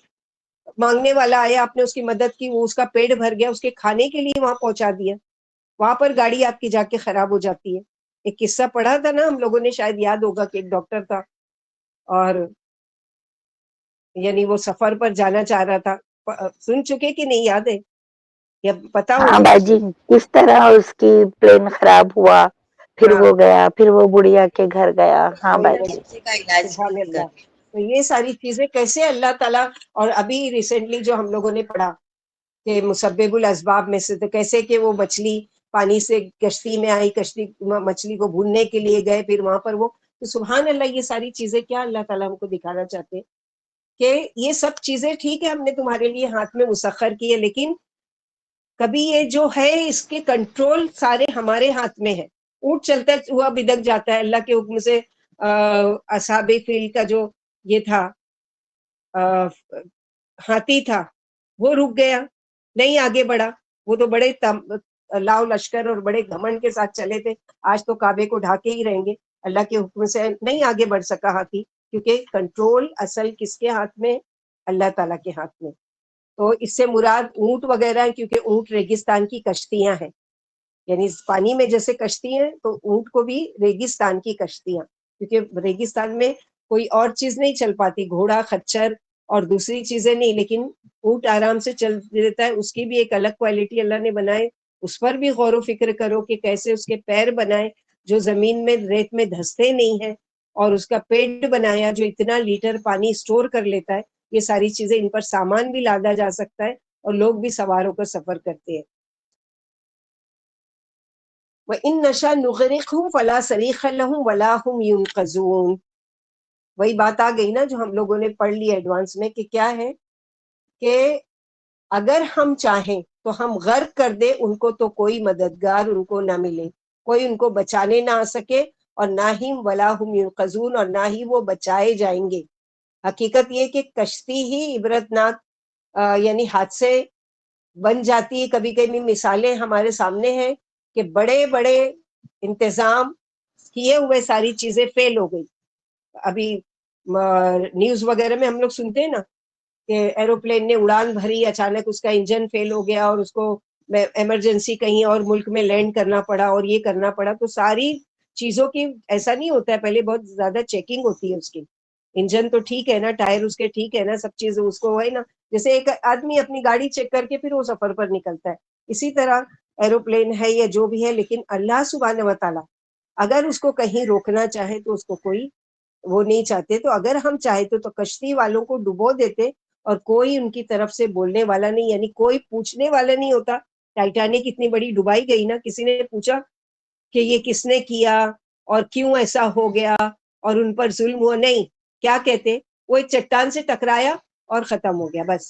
مانگنے والا آیا, آپ نے اس کی مدد کی, وہ اس کا پیٹ بھر گیا, اس کے کھانے کے لیے وہاں پہنچا دیا, وہاں پر گاڑی آپ کی جا کے خراب ہو جاتی ہے. ایک قصہ پڑھا تھا نا ہم لوگوں نے, شاید یاد ہوگا, کہ ایک ڈاکٹر تھا, اور یعنی وہ سفر پر جانا چاہ رہا تھا. سن چکے کہ نہیں, یاد ہے یا پتا ہاں ہوگا باجی, کسی؟ کس طرح اس کی پلین خراب ہوا, پھر ہاں وہ گیا, پھر وہ بڑھیا کے گھر گیا. ہاں وہی نا, باجی. بچے کا علاج سبحان کر. اللہ. تو یہ ساری چیزیں کیسے اللہ تعالیٰ, اور ابھی ریسنٹلی جو ہم لوگوں نے پڑھا کہ مسبب الاسباب میں سے, تو کیسے کہ وہ مچھلی پانی سے کشتی میں آئی, کشتی مچھلی کو بھوننے کے لیے گئے, پھر وہاں پر وہ, تو سبحان اللہ, یہ ساری چیزیں کیا اللہ تعالیٰ ہم کو دکھانا چاہتے ہیں کہ یہ سب چیزیں ٹھیک ہے ہم نے تمہارے لیے ہاتھ میں مسخر کی ہے, لیکن کبھی یہ جو ہے اس کے کنٹرول سارے ہمارے ہاتھ میں ہے. اونٹ چلتا ہوا بدک جاتا ہے اللہ کے حکم سے. اصحاب فیل کا جو یہ تھا, ہاتھی تھا, وہ رک گیا, نہیں آگے بڑھا. وہ تو بڑے لاؤ لشکر اور بڑے گھمنڈ کے ساتھ چلے تھے, آج تو کعبے کو ڈھاکے ہی رہیں گے. اللہ کے حکم سے نہیں آگے بڑھ سکا ہاتھی, کیونکہ کنٹرول اصل کس کے ہاتھ میں؟ اللہ تعالیٰ کے ہاتھ میں. تو اس سے مراد اونٹ وغیرہ ہیں, کیونکہ اونٹ ریگستان کی کشتیاں ہیں, یعنی پانی میں جیسے کشتی ہیں, تو اونٹ کو بھی ریگستان کی کشتیاں, کیونکہ ریگستان میں کوئی اور چیز نہیں چل پاتی, گھوڑا, خچر اور دوسری چیزیں نہیں, لیکن اونٹ آرام سے چل دیتا ہے. اس کی بھی ایک الگ کوالٹی اللہ نے بنائے, اس پر بھی غور و فکر کرو کہ کیسے اس کے پیر بنائے جو زمین میں ریت میں دھستے نہیں ہیں, اور اس کا پیٹ بنایا جو اتنا لیٹر پانی سٹور کر لیتا ہے. یہ ساری چیزیں, ان پر سامان بھی لادا جا سکتا ہے, اور لوگ بھی سوار ہو کر سفر کرتے ہیں. وَإِن نَّشَأْ نُغْرِقْهُمْ فَلَا صَرِيخَ لَهُمْ وَلَا هُمْ يُنقَذُونَ. وہی بات آ گئی نا جو ہم لوگوں نے پڑھ لی ایڈوانس میں, کہ کیا ہے کہ اگر ہم چاہیں تو ہم غرق کر دیں ان کو, تو کوئی مددگار ان کو نہ ملے, کوئی ان کو بچانے نہ آ سکے, اور نہ ہی وَلَا هُمْ يُنقَذُونَ, اور نہ ہی وہ بچائے جائیں گے. حقیقت یہ کہ کشتی ہی عبرتناک یعنی حادثے بن جاتی ہے. کبھی کبھی مثالیں ہمارے سامنے ہیں کہ بڑے بڑے انتظام کیے ہوئے ساری چیزیں فیل ہو گئی. ابھی نیوز وغیرہ میں ہم لوگ سنتے ہیں نا کہ ایروپلین نے اڑان بھری, اچانک اس کا انجن فیل ہو گیا, اور اس کو ایمرجنسی کہیں اور ملک میں لینڈ کرنا پڑا, اور یہ کرنا پڑا. تو ساری چیزوں کی ایسا نہیں ہوتا ہے, پہلے بہت زیادہ چیکنگ ہوتی ہے اس کی. انجن تو ٹھیک ہے نا, ٹائر اس کے ٹھیک ہے نا, سب چیز اس کو ہے نا, جیسے ایک آدمی اپنی گاڑی چیک کر کے پھر وہ سفر پر نکلتا ہے, اسی طرح ایروپلین ہے یا جو بھی ہے. لیکن اللہ سبحانہ و تعالیٰ اگر اس کو کہیں روکنا چاہے تو اس کو کوئی وہ نہیں چاہتے. تو اگر ہم چاہتے تو کشتی والوں کو ڈبو دیتے, اور کوئی ان کی طرف سے بولنے والا نہیں, یعنی کوئی پوچھنے والا نہیں ہوتا. ٹائٹینک اتنی بڑی ڈبائی گئی نا, کسی نے پوچھا کہ یہ کس نے کیا اور کیوں ایسا ہو گیا اور ان پر ظلم ہوا؟ نہیں. کیا کہتے, وہ ایک چٹان سے ٹکرایا اور ختم ہو گیا, بس.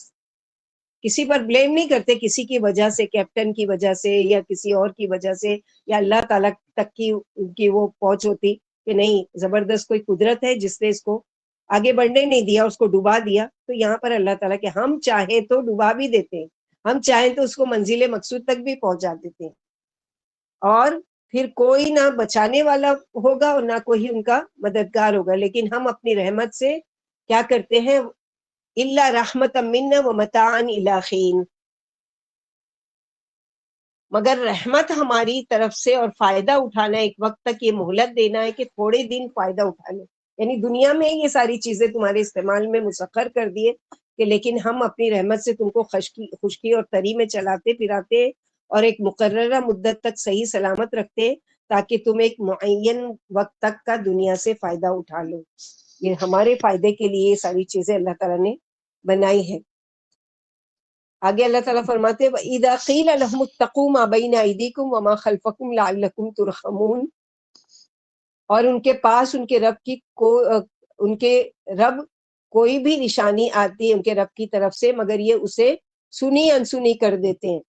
کسی پر بلیم نہیں کرتے, کسی کی وجہ سے, کیپٹن کی وجہ سے یا کسی اور کی وجہ سے, یا اللہ تعالیٰ تک کی وہ پہنچ ہوتی کہ نہیں, زبردست کوئی قدرت ہے جس نے اس کو آگے بڑھنے نہیں دیا, اس کو ڈبا دیا. تو یہاں پر اللہ تعالیٰ کہ ہم چاہیں تو ڈبا بھی دیتے ہیں, ہم چاہیں تو اس کو منزل مقصود تک بھی پہنچا دیتے ہیں. اور پھر کوئی نہ بچانے والا ہوگا اور نہ کوئی ان کا مددگار ہوگا. لیکن ہم اپنی رحمت سے کیا کرتے ہیں؟ الا رحمت منا ومتاعا الی حین، مگر رحمت ہماری طرف سے اور فائدہ اٹھانا، ایک وقت تک یہ مہلت دینا ہے کہ تھوڑے دن فائدہ اٹھا لیں. یعنی دنیا میں یہ ساری چیزیں تمہارے استعمال میں مسخر کر دیے کہ لیکن ہم اپنی رحمت سے تم کو خشکی اور تری میں چلاتے پھراتے اور ایک مقررہ مدت تک صحیح سلامت رکھتے تاکہ تم ایک معین وقت تک کا دنیا سے فائدہ اٹھا لو. یہ ہمارے فائدے کے لیے یہ ساری چیزیں اللہ تعالیٰ نے بنائی ہے. آگے اللہ تعالیٰ فرماتے ہیں وَإِذَا قِيلَ لَهُمُ اتَّقُوا مَا بَيْنَ أَيْدِيكُمْ وَمَا خَلْفَكُمْ لَعَلَّكُمْ تُرْحَمُونَ، اور ان کے پاس ان کے رب کوئی بھی نشانی آتی ہے ان کے رب کی طرف سے مگر یہ اسے سنی انسنی کر دیتے ہیں،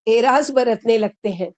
اعراض برتنے لگتے ہیں،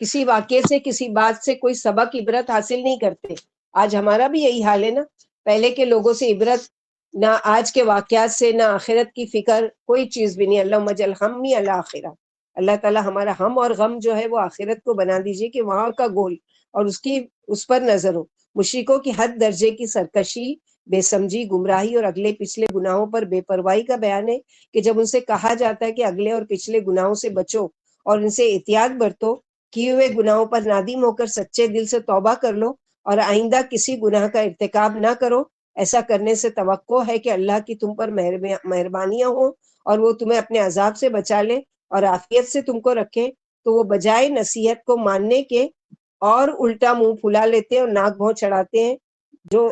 کسی واقعے سے کسی بات سے کوئی سبق عبرت حاصل نہیں کرتے. آج ہمارا بھی یہی حال ہے نا، پہلے کے لوگوں سے عبرت نہ، آج کے واقعات سے نہ، آخرت کی فکر، کوئی چیز بھی نہیں. اللہم اجعل ہمی علی آخرہ، اللہ تعالیٰ ہمارا ہم اور غم جو ہے وہ آخرت کو بنا دیجئے کہ وہاں کا گول اور اس پر نظر ہو. مشرکوں کی حد درجے کی سرکشی، بے سمجھی، گمراہی اور اگلے پچھلے گناہوں پر بے پرواہی کا بیان ہے کہ جب ان سے کہا جاتا ہے کہ اگلے اور پچھلے گناہوں سے بچو اور ان سے احتیاط برتو، کیے ہوئے گناہوں پر نادم ہو کر سچے دل سے توبہ کر لو اور آئندہ کسی گناہ کا ارتکاب نہ کرو، ایسا کرنے سے توقع ہے کہ اللہ کی تم پر مہربانیاں ہوں اور وہ تمہیں اپنے عذاب سے بچا لے اور عافیت سے تم کو رکھے، تو وہ بجائے نصیحت کو ماننے کے اور الٹا منہ پھلا لیتے ہیں اور ناک بھوں چڑھاتے ہیں. جو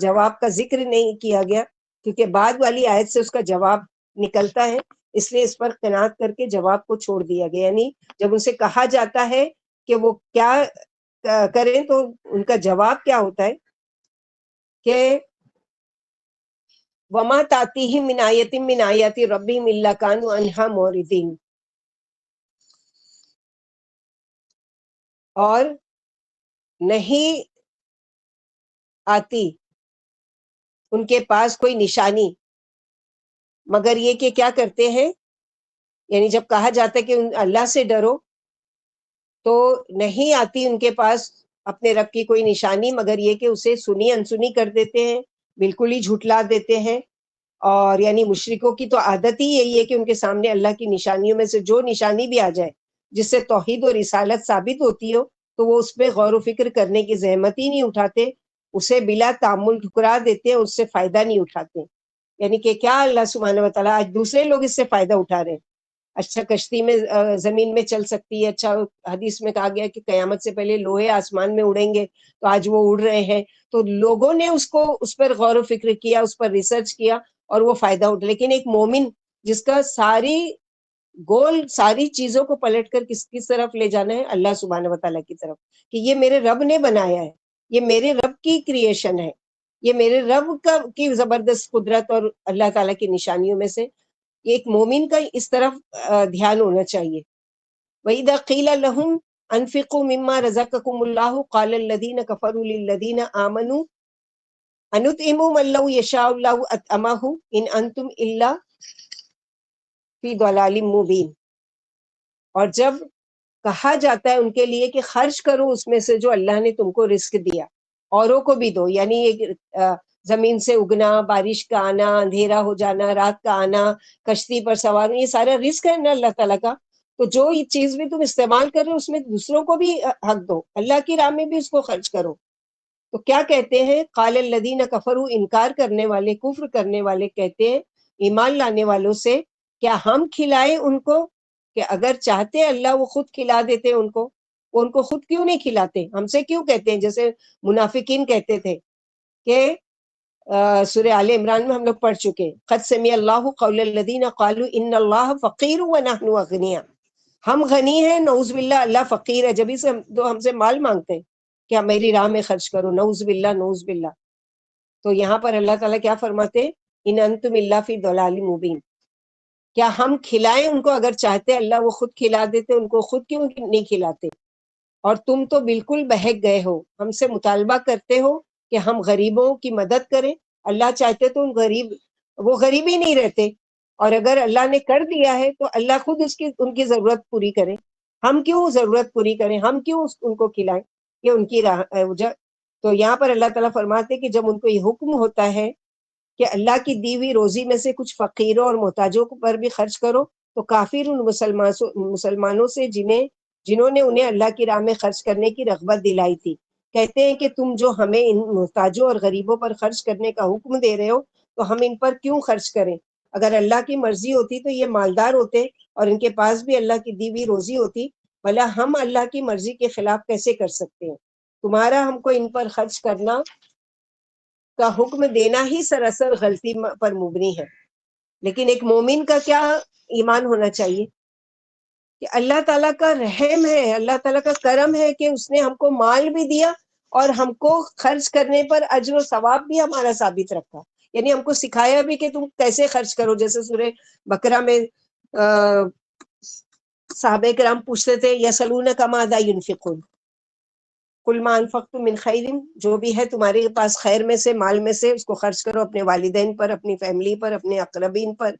جواب کا ذکر نہیں کیا گیا کیونکہ بعد والی آیت سے اس کا جواب نکلتا ہے، اس لیے اس پر قناعت کر کے جواب کو چھوڑ دیا گیا. یعنی جب ان سے کہا جاتا ہے کہ وہ کیا کریں تو ان کا جواب کیا ہوتا ہے کہ وما تاتیہم من آیۃ من آیات ربہم الا کانوا عنہا معرضین، اور نہیں آتی ان کے پاس کوئی نشانی مگر یہ کہ کیا کرتے ہیں، یعنی جب کہا جاتا ہے کہ اللہ سے ڈرو تو نہیں آتی ان کے پاس اپنے رب کی کوئی نشانی مگر یہ کہ اسے سنی انسنی کر دیتے ہیں، بالکل ہی جھٹلا دیتے ہیں. اور یعنی مشرکوں کی تو عادت ہی یہی ہے کہ ان کے سامنے اللہ کی نشانیوں میں سے جو نشانی بھی آ جائے جس سے توحید اور رسالت ثابت ہوتی ہو تو وہ اس پہ غور و فکر کرنے کی زحمت ہی نہیں اٹھاتے، اسے بلا تامل ٹھکرا دیتے ہیں، اس سے فائدہ نہیں اٹھاتے. یعنی کہ کیا اللہ سبحانہ و تعالیٰ آج دوسرے لوگ اس سے فائدہ اٹھا رہے ہیں. اچھا کشتی میں زمین میں چل سکتی ہے، اچھا حدیث میں کہا گیا کہ قیامت سے پہلے لوہے آسمان میں اڑیں گے، تو آج وہ اڑ رہے ہیں. تو لوگوں نے اس پر غور و فکر کیا، اس پر ریسرچ کیا اور وہ فائدہ اٹھا. لیکن ایک مومن جس کا ساری چیزوں کو پلٹ کر کس طرف لے جانا ہے؟ اللہ سبحانہ و تعالیٰ کی طرف، کہ یہ میرے رب نے بنایا ہے، یہ میرے رب کی کریشن ہے، یہ میرے رب کی زبردست قدرت اور اللہ تعالیٰ کی نشانیوں میں سے ایک مومن کا اس طرف دھیان ہونا چاہیے. وَإِذَا قِيلَ لَهُمْ أَنفِقُوا مِمَّا رَزَقَكُمُ اللَّهُ قَالَ الَّذِينَ كَفَرُوا لِلَّذِينَ آمَنُوا أَنُطْعِمُ مَن لَّوْ يَشَاءُ اللَّهُ أَطْعَمَهُ إِنْ أَنْتُمْ إِلَّا فِي ضَلَالٍ مُّبِينٍ. اور جب کہا جاتا ہے ان کے لیے کہ خرچ کرو اس میں سے جو اللہ نے تم کو رزق دیا، اوروں کو بھی دو، یعنی زمین سے اگنا، بارش کا آنا، اندھیرا ہو جانا، رات کا آنا، کشتی پر سوار، یہ سارا رزق ہے نا اللہ تعالیٰ کا. تو جو یہ چیز بھی تم استعمال کر رہے ہو اس میں دوسروں کو بھی حق دو، اللہ کی راہ میں بھی اس کو خرچ کرو. تو کیا کہتے ہیں؟ قال الذین کفروا، انکار کرنے والے، کفر کرنے والے کہتے ہیں ایمان لانے والوں سے، کیا ہم کھلائیں ان کو؟ کہ اگر چاہتے اللہ وہ خود کھلا دیتے ان کو، وہ ان کو خود کیوں نہیں کھلاتے؟ ہم سے کیوں کہتے ہیں؟ جیسے منافقین کہتے تھے کہ سورہ آل عمران میں ہم لوگ پڑھ چکے، قد سمع اللہ قول الذین قالوا ان اللہ فقیر ونحن اغنیاء، ہم غنی ہیں، نعوذ باللہ اللہ فقیر ہے، جبھی سے ہم سے مال مانگتے ہیں کہ آپ میری راہ میں خرچ کرو، نعوذ باللہ نعوذ باللہ. تو یہاں پر اللہ تعالیٰ کیا فرماتے ہیں؟ ان انتم الا فی ضلال مبین، کیا ہم کھلائیں ان کو؟ اگر چاہتے اللہ وہ خود کھلا دیتے، ان کو خود کیوں نہیں کھلاتے؟ اور تم تو بالکل بہک گئے ہو، ہم سے مطالبہ کرتے ہو کہ ہم غریبوں کی مدد کریں. اللہ چاہتے تو وہ غریب ہی نہیں رہتے، اور اگر اللہ نے کر دیا ہے تو اللہ خود ان کی ضرورت پوری کرے. ہم کیوں ضرورت پوری کریں، ہم کیوں ان کو کھلائیں، یہ ان کی تو یہاں پر اللہ تعالیٰ فرماتے ہیں کہ جب ان کو یہ حکم ہوتا ہے کہ اللہ کی دی ہوئی روزی میں سے کچھ فقیروں اور محتاجوں پر بھی خرچ کرو، تو کافر ان مسلمانوں سے جنہوں نے انہیں اللہ کی راہ میں خرچ کرنے کی رغبت دلائی تھی، کہتے ہیں کہ تم جو ہمیں ان محتاجوں اور غریبوں پر خرچ کرنے کا حکم دے رہے ہو تو ہم ان پر کیوں خرچ کریں؟ اگر اللہ کی مرضی ہوتی تو یہ مالدار ہوتے اور ان کے پاس بھی اللہ کی دی ہوئی روزی ہوتی، بھلا ہم اللہ کی مرضی کے خلاف کیسے کر سکتے ہیں؟ تمہارا ہم کو ان پر خرچ کرنا کا حکم دینا ہی سراسر غلطی پر مبنی ہے۔ لیکن ایک مومن کا کیا ایمان ہونا چاہیے کہ اللہ تعالیٰ کا رحم ہے، اللہ تعالیٰ کا کرم ہے کہ اس نے ہم کو مال بھی دیا اور ہم کو خرچ کرنے پر اجر و ثواب بھی ہمارا ثابت رکھا، یعنی ہم کو سکھایا بھی کہ تم کیسے خرچ کرو۔ جیسے سورہ بقرہ میں صحابہ کرام پوچھتے تھے یسألونک ماذا ينفقون قل ما انفقتم من خیر، جو بھی ہے تمہارے پاس خیر میں سے، مال میں سے، اس کو خرچ کرو اپنے والدین پر، اپنی فیملی پر، اپنے اقربین پر،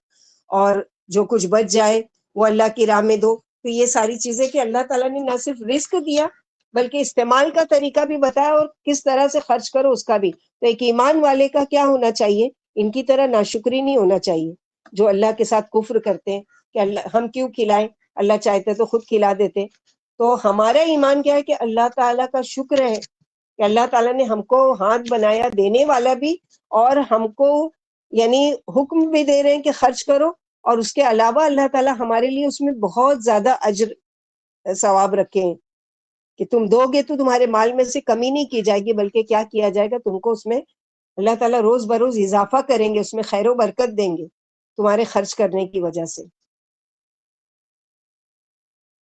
اور جو کچھ بچ جائے وہ اللہ کی راہ میں دو۔ تو یہ ساری چیزیں کہ اللہ تعالیٰ نے نہ صرف رزق دیا بلکہ استعمال کا طریقہ بھی بتایا اور کس طرح سے خرچ کرو اس کا بھی۔ تو ایک ایمان والے کا کیا ہونا چاہیے؟ ان کی طرح ناشکری نہیں ہونا چاہیے جو اللہ کے ساتھ کفر کرتے ہیں کہ اللہ ہم کیوں کھلائیں، اللہ چاہتے تو خود کھلا دیتے۔ تو ہمارا ایمان کیا ہے کہ اللہ تعالیٰ کا شکر ہے کہ اللہ تعالیٰ نے ہم کو ہاتھ بنایا، دینے والا بھی، اور ہم کو یعنی حکم بھی دے رہے ہیں کہ خرچ کرو، اور اس کے علاوہ اللہ تعالیٰ ہمارے لیے اس میں بہت زیادہ اجر ثواب رکھے ہیں کہ تم دو گے تو تمہارے مال میں سے کمی نہیں کی جائے گی، بلکہ کیا کیا جائے گا، تم کو اس میں اللہ تعالیٰ روز بروز اضافہ کریں گے، اس میں خیر و برکت دیں گے تمہارے خرچ کرنے کی وجہ سے۔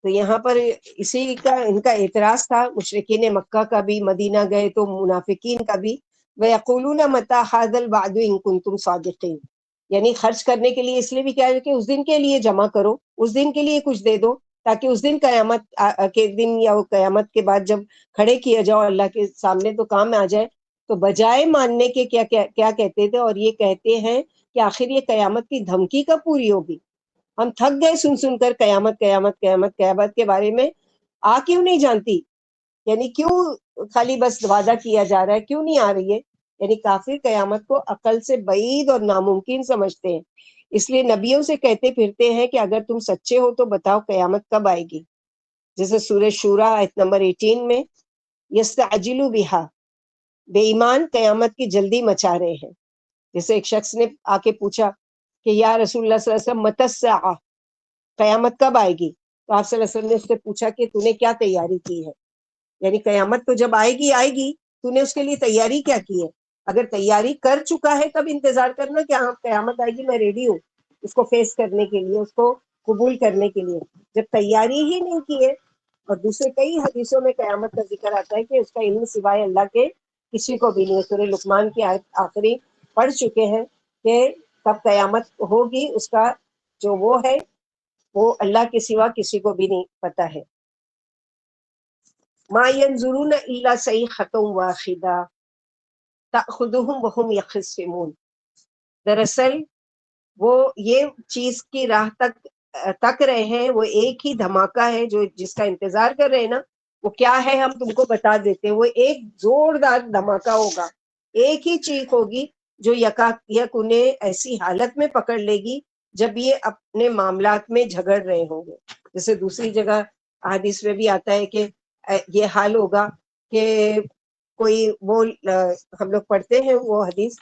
تو یہاں پر اسی کا ان کا اعتراض تھا، مشرکین مکہ کا بھی، مدینہ گئے تو منافقین کا بھی، وَيَقُولُونَ مَتَىٰ هَٰذَا الْوَعْدُ إِن كُنتُمْ صَادِقِينَ، یعنی خرچ کرنے کے لیے اس لیے بھی کیا ہے کہ اس دن کے لیے جمع کرو، اس دن کے لیے کچھ دے دو، تاکہ اس دن قیامت کے دن یا قیامت کے بعد جب کھڑے کیا جاؤ اللہ کے سامنے تو کام آ جائے۔ تو بجائے ماننے کے کیا کہتے تھے، اور یہ کہتے ہیں کہ آخر یہ قیامت کی دھمکی کب پوری ہوگی؟ ہم تھک گئے سن کر قیامت قیامت قیامت قیامت کے بارے میں، آ کیوں نہیں جانتی؟ یعنی کیوں خالی بس وعدہ کیا جا رہا ہے، کیوں نہیں آ رہی ہے؟ یعنی کافر قیامت کو عقل سے بعید اور ناممکن سمجھتے ہیں، اس لیے نبیوں سے کہتے پھرتے ہیں کہ اگر تم سچے ہو تو بتاؤ قیامت کب آئے گی۔ جیسے سورہ شورا آیت نمبر 18 میں یستعجل بہا، بے ایمان قیامت کی جلدی مچا رہے ہیں۔ جیسے ایک شخص نے آ کے پوچھا کہ یا رسول اللہ صلی اللہ علیہ وسلم متی الساعہ، قیامت کب آئے گی؟ تو آپ صلی اللہ علیہ وسلم نے اس سے پوچھا کہ تو نے کیا تیاری کی ہے؟ یعنی قیامت تو جب آئے گی تو نے اس کے لیے تیاری کیا کی ہے؟ اگر تیاری کر چکا ہے تب انتظار کرنا کہ ہاں قیامت آئے گی، میں ریڈی ہوں اس کو فیس کرنے کے لیے، اس کو قبول کرنے کے لیے۔ جب تیاری ہی نہیں کی ہے، اور دوسرے کئی حدیثوں میں قیامت کا ذکر آتا ہے کہ اس کا علم سوائے اللہ کے کسی کو بھی نہیں ہے۔ سورہ لقمان کی آیت آخری پڑھ چکے ہیں کہ کب قیامت ہوگی، اس کا جو وہ ہے وہ اللہ کے سوا کسی کو بھی نہیں پتا ہے۔ ما ينظرون الا صيحة واحدة تأخذهم وهم يخصمون، دراصل وہ یہ چیز کی راہ تک رہے ہیں، وہ ایک ہی دھماکہ ہے جو جس کا انتظار کر رہے ہیں نا، وہ کیا ہے ہم تم کو بتا دیتے ہیں۔ وہ ایک زوردار دھماکہ ہوگا، ایک ہی چیخ ہوگی جو یکایک انہیں ایسی حالت میں پکڑ لے گی جب یہ اپنے معاملات میں جھگڑ رہے ہوں گے۔ جیسے دوسری جگہ حدیث میں بھی آتا ہے کہ یہ حال ہوگا کہ کوئی وہ ہم لوگ پڑھتے ہیں وہ حدیث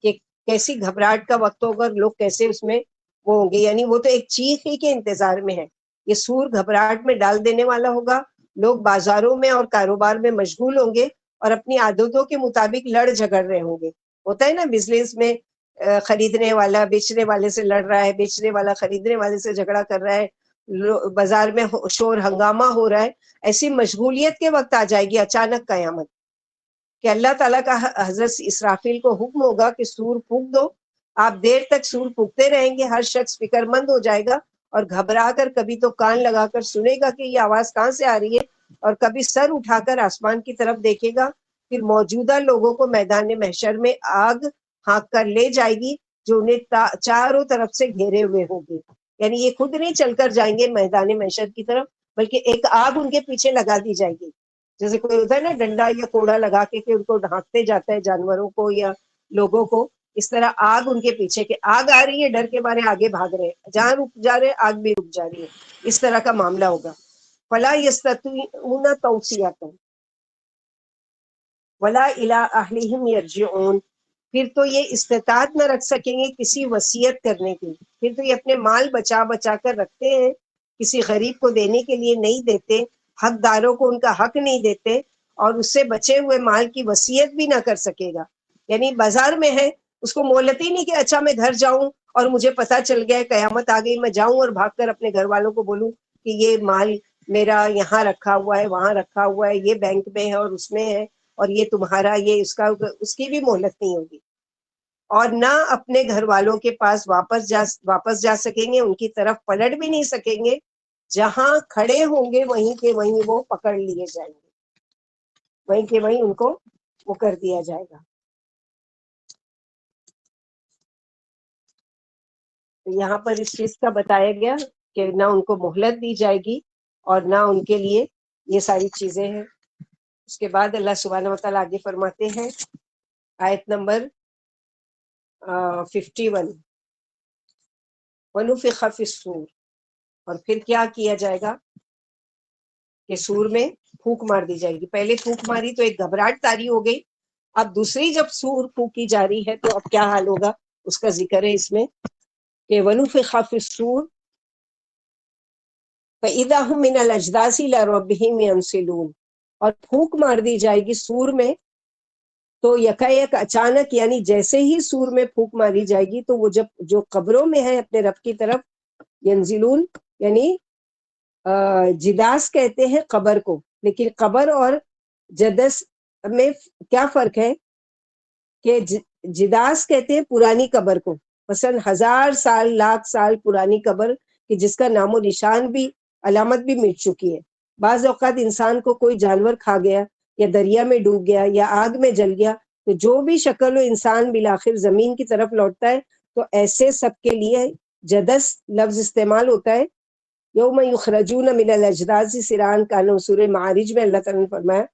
کہ کیسی گھبراہٹ کا وقت ہوگا، لوگ کیسے اس میں وہ ہوں گے، یعنی وہ تو ایک چیخ ہی کے انتظار میں ہے۔ یہ سور گھبراہٹ میں ڈال دینے والا ہوگا، لوگ بازاروں میں اور کاروبار میں مشغول ہوں گے اور اپنی عادتوں کے مطابق لڑ جھگڑ رہے ہوں گے۔ ہوتا ہے نا بزنس میں، خریدنے والا بیچنے والے سے لڑ رہا ہے، بیچنے والا خریدنے والے سے جھگڑا کر رہا ہے، بازار میں شور ہنگامہ ہو رہا ہے۔ ایسی مشغولیت کے وقت آ جائے گی اچانک قیامت کہ اللہ تعالیٰ کا حضرت اسرافیل کو حکم ہوگا کہ سور پھونک دو۔ آپ دیر تک سور پھونکتے رہیں گے، ہر شخص فکر مند ہو جائے گا اور گھبرا کر کبھی تو کان لگا کر سنے گا کہ یہ آواز کہاں سے آ رہی ہے، اور کبھی سر اٹھا کر آسمان کی طرف دیکھے گا۔ پھر موجودہ لوگوں کو میدان محشر میں آگ ہانک کر لے جائے گی جو انہیں چاروں طرف سے گھیرے ہوئے ہوگی، یعنی یہ خود نہیں چل کر جائیں گے میدان محشر کی طرف، بلکہ ایک آگ ان کے پیچھے لگا دی جائے گی. جیسے کوئی ہوتا ہے نا ڈنڈا یا کوڑا لگا کے کہ ان کو ڈھانکتے جاتا ہے جانوروں کو یا لوگوں کو، اس طرح آگ ان کے پیچھے کہ آگ آ رہی ہے، ڈر کے مارے آگے بھاگ رہے ہیں، جہاں رک جا رہے آگ بھی رک جا رہی ہے. اس طرح کا معاملہ ہوگا. فلا یستطیعون توصیۃ ولا الی اہلہم یرجعون، پھر تو یہ استطاعت نہ رکھ سکیں گے کسی وصیت کرنے کی. پھر تو یہ اپنے مال بچا بچا کر رکھتے ہیں، کسی غریب کو دینے کے لیے نہیں دیتے، حق داروں کو ان کا حق نہیں دیتے، اور اس سے بچے ہوئے مال کی وصیت بھی نہ کر سکے گا. یعنی بازار میں ہے، اس کو مہلت ہی نہیں کہ اچھا میں گھر جاؤں اور مجھے پتا چل گیا قیامت آ گئی، میں جاؤں اور بھاگ کر اپنے گھر والوں کو بولوں کہ یہ مال میرا یہاں رکھا ہوا ہے، وہاں رکھا ہوا ہے، یہ بینک میں ہے اور اس میں ہے اور یہ تمہارا، یہ اس کی بھی مہلت نہیں ہوگی. اور نہ اپنے گھر والوں کے پاس واپس جا سکیں گے، ان کی طرف پلٹ بھی نہیں سکیں گے. جہاں کھڑے ہوں گے وہیں کے وہیں وہ پکڑ لیے جائیں گے، وہیں کے وہیں ان کو وہ کر دیا جائے گا. تو یہاں پر اس چیز کا بتایا گیا کہ نہ ان کو مہلت دی جائے گی اور نہ ان کے لیے یہ ساری چیزیں ہیں. اس کے بعد اللہ سبحانہ و تعالیٰ آگے فرماتے ہیں آیت نمبر 51، وَنُفِخَ فِي الصُّورِ، اور پھر کیا کیا جائے گا کہ سور میں پھونک مار دی جائے گی. پہلے پھونک ماری تو ایک گھبراہٹ طاری ہو گئی، اب دوسری جب سور پھونکی جا رہی ہے تو اب کیا حال ہوگا اس کا ذکر ہے اس میں کہ وَنُفِخَ فِي الصُّورِ فَإِذَا هُم مِّنَ الْأَجْدَاثِ إِلَىٰ رَبِّهِمْ يَنْسِلُونَ، اور پھونک مار دی جائے گی سور میں تو یکایک اچانک، یعنی جیسے ہی سور میں پھونک ماری جائے گی تو وہ جو قبروں میں ہے اپنے رب کی طرف، ینزلون یعنی جداس کہتے ہیں قبر کو، لیکن قبر اور جدس میں کیا فرق ہے کہ جداس کہتے ہیں پرانی قبر کو، مثلا 1000 سال 1,00,000 سال پرانی قبر کہ جس کا نام و نشان بھی، علامت بھی مٹ چکی ہے. بعض اوقات انسان کو کوئی جانور کھا گیا یا دریا میں ڈوب گیا یا آگ میں جل گیا تو جو بھی شکل و انسان بالآخر زمین کی طرف لوٹتا ہے، تو ایسے سب کے لیے جدس لفظ استعمال ہوتا ہے. یوم یخرجون من الاجداث سراعا کانہم، سورہ معارج میں اللہ تعالیٰ نے فرمایا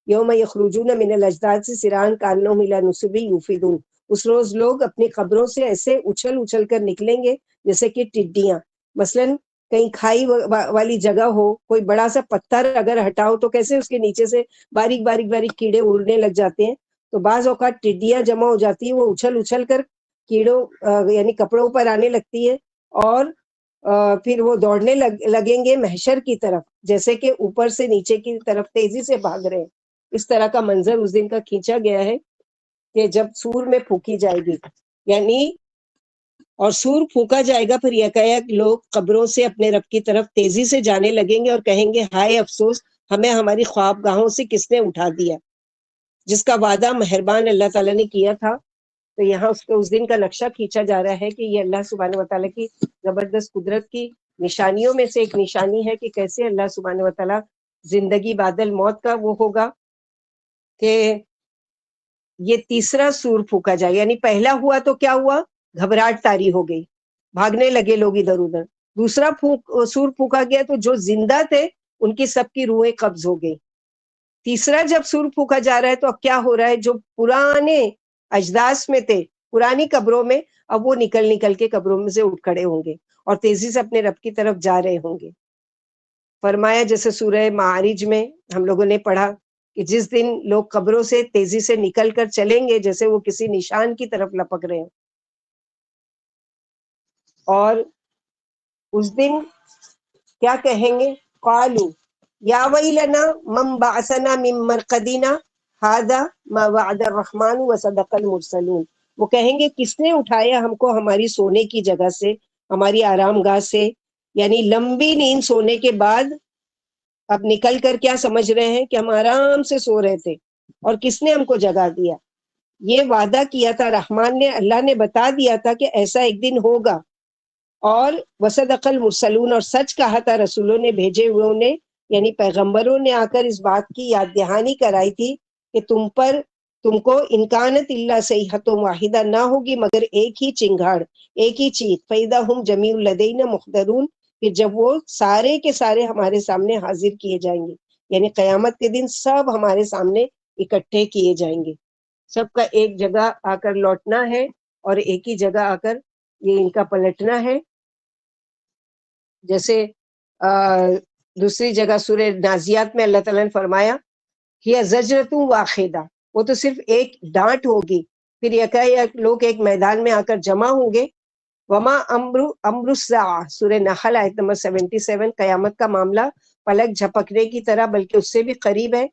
یوم یخرجون من الاجداث سراعا کانہم الی نصب یوفضون، اس روز لوگ اپنی قبروں سے ایسے اچھل اچھل کر نکلیں گے جیسے کہ ٹڈیاں. مثلاً کہیں کھائی والی جگہ ہو، کوئی بڑا سا پتھر اگر ہٹاؤ تو کیسے اس کے نیچے سے باریک باریک باریک کیڑے اڑنے لگ جاتے ہیں، تو بعض اوقات ٹڈیاں جمع ہو جاتی ہیں، وہ اچھل اچھل کر کیڑوں یعنی کپڑوں پر آنے لگتی ہے اور پھر وہ دوڑنے لگیں گے محشر کی طرف، جیسے کہ اوپر سے نیچے کی طرف تیزی سے بھاگ رہے ہیں. اس طرح کا منظر اس دن کا کھینچا گیا ہے کہ جب سور میں پھونکی جائے گی، یعنی اور سور پھونکا جائے گا، پھر یکایک لوگ قبروں سے اپنے رب کی طرف تیزی سے جانے لگیں گے اور کہیں گے ہائے افسوس، ہمیں ہماری خوابگاہوں سے کس نے اٹھا دیا، جس کا وعدہ مہربان اللہ تعالیٰ نے کیا تھا. تو یہاں اس دن کا نقشہ کھینچا جا رہا ہے کہ یہ اللہ سبحانہ وتعالیٰ کی زبردست قدرت کی نشانیوں میں سے ایک نشانی ہے کہ کیسے اللہ سبحانہ وتعالیٰ زندگی بعد الموت کا وہ ہوگا کہ یہ تیسرا سور پھونکا جائے. یعنی پہلا ہوا تو کیا ہوا، گھبراہٹ طاری ہو گئی، بھاگنے لگے لوگ ادھر ادھر. دوسرا سور پھونکا گیا تو جو زندہ تھے ان کی سب کی روحیں قبض ہو گئی. تیسرا جب سور پھونکا جا رہا ہے تو اب کیا ہو رہا ہے، جو پرانے اجداث میں تھے پرانی قبروں میں، اب وہ نکل کے قبروں میں سے اٹھ کھڑے ہوں گے اور تیزی سے اپنے رب کی طرف جا رہے ہوں گے. فرمایا جیسے سورہ معارج میں ہم لوگوں نے پڑھا کہ جس دن لوگ قبروں سے تیزی سے نکل کر چلیں گے جیسے وہ کسی نشان کی طرف لپک رہے ہیں، اور اس دن کیا کہیں گے، قالوا یا ویلنا من بعثنا من مرقدنا ھذا ما وعد الرحمن وصدق المرسلون. وہ کہیں گے کس نے اٹھایا ہم کو ہماری سونے کی جگہ سے، ہماری آرام گاہ سے، یعنی لمبی نیند سونے کے بعد اب نکل کر کیا سمجھ رہے ہیں کہ ہم آرام سے سو رہے تھے اور کس نے ہم کو جگا دیا. یہ وعدہ کیا تھا رحمان نے، اللہ نے بتا دیا تھا کہ ایسا ایک دن ہوگا، اور وصدق المرسلون، اور سچ کہا تھا رسولوں نے، بھیجے ہوئے نے، یعنی پیغمبروں نے آ کر اس بات کی یاد دہانی کرائی تھی کہ تم کو انکانت اللہ صیحۃ واحدہ، نہ ہوگی مگر ایک ہی چنگھاڑ، ایک ہی چیخ، فَإِذَا هُمْ جَمِيعٌ لَدَيْنَا مُحْضَرُونَ، پھر جب وہ سارے کے سارے ہمارے سامنے حاضر کیے جائیں گے، یعنی قیامت کے دن سب ہمارے سامنے اکٹھے کیے جائیں گے، سب کا ایک جگہ آ کر لوٹنا ہے اور ایک ہی جگہ آ کر یہ ان کا پلٹنا ہے. جیسے دوسری جگہ سورہ نازیات میں اللہ تعالیٰ نے فرمایا کہ زجرۃ واحدہ، وہ تو صرف ایک ڈانٹ ہوگی، پھر یکایک لوگ ایک میدان میں آ کر جمع ہوں گے. وما امر الساعہ، سورہ نحل آیت نمبر 77، قیامت کا معاملہ پلک جھپکنے کی طرح بلکہ اس سے بھی قریب ہے.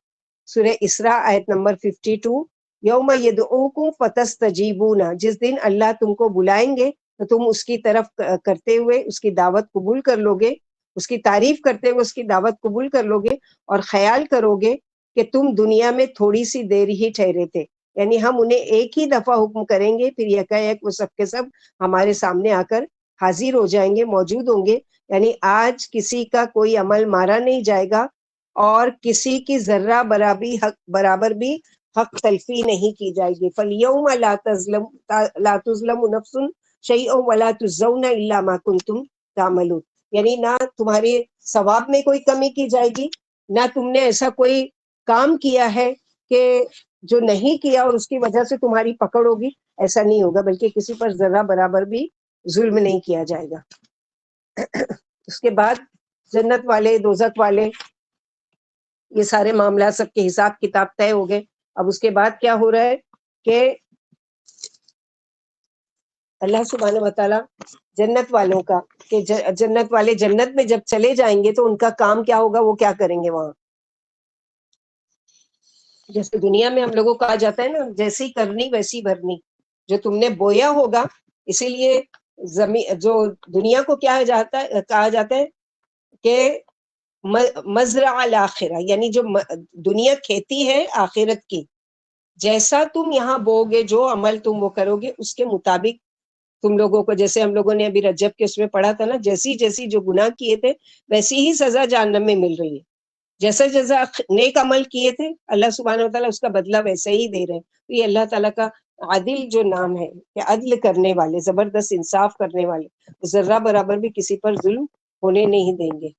سورہ اسراء آیت نمبر 52، یوم یدعوکم فتستجیبون، جس دن اللہ تم کو بلائیں گے تو تم اس کی طرف کرتے ہوئے اس کی دعوت قبول کر لو گے، اس کی تعریف کرتے ہوئے اس کی دعوت قبول کر لو گے، اور خیال کرو گے کہ تم دنیا میں تھوڑی سی دیر ہی ٹھہرے تھے، یعنی ہم انہیں ایک ہی دفعہ حکم کریں گے، پھر یکایک وہ سب کے سب ہمارے سامنے آ کر حاضر ہو جائیں گے، موجود ہوں گے. یعنی آج کسی کا کوئی عمل مارا نہیں جائے گا اور کسی کی ذرہ برابر بھی حق تلفی نہیں کی جائے گی. فَالْيَوْمَ لَا تُظْلَمُ نَفْسٌ شَيْئًا وَلَا تُجْزَوْنَ إِلَّا مَا كُنْتُمْ تَعْمَلُونَ، یعنی نہ تمہارے ثواب میں کوئی کمی کی جائے گی، نہ تم نے ایسا کوئی کام کیا ہے کہ جو نہیں کیا اور اس کی وجہ سے تمہاری پکڑ ہوگی، ایسا نہیں ہوگا، بلکہ کسی پر ذرہ برابر بھی ظلم نہیں کیا جائے گا. اس کے بعد جنت والے دوزخ والے یہ سارے معاملات سب کے حساب کتاب طے ہو گئے. اب اس کے بعد کیا ہو رہا ہے کہ اللہ سبحانہ و تعالیٰ جنت والوں کا کہ جنت والے جنت میں جب چلے جائیں گے تو ان کا کام کیا ہوگا، وہ کیا کریں گے وہاں. جیسے دنیا میں ہم لوگوں کو کہا جاتا ہے نا، جیسی کرنی ویسی بھرنی، جو تم نے بویا ہوگا. اسی لیے زمین جو دنیا کو کہا جاتا ہے کہ مزرع الآخرہ، یعنی جو دنیا کھیتی ہے آخرت کی، جیسا تم یہاں بو گے، جو عمل تم وہ کرو گے اس کے مطابق تم لوگوں کو، جیسے ہم لوگوں نے ابھی رجب کے اس میں پڑھا تھا نا، جیسی جو گناہ کیے تھے ویسی ہی سزا جہنم میں مل رہی ہے. جیسا نیک عمل کیے تھے اللہ سبحانہ و تعالیٰ اس کا بدلہ ویسے ہی دے رہے ہیں. تو یہ اللہ تعالیٰ کا عادل جو نام ہے کہ عدل کرنے والے، زبردست انصاف کرنے والے، ذرہ برابر بھی کسی پر ظلم ہونے نہیں دیں گے.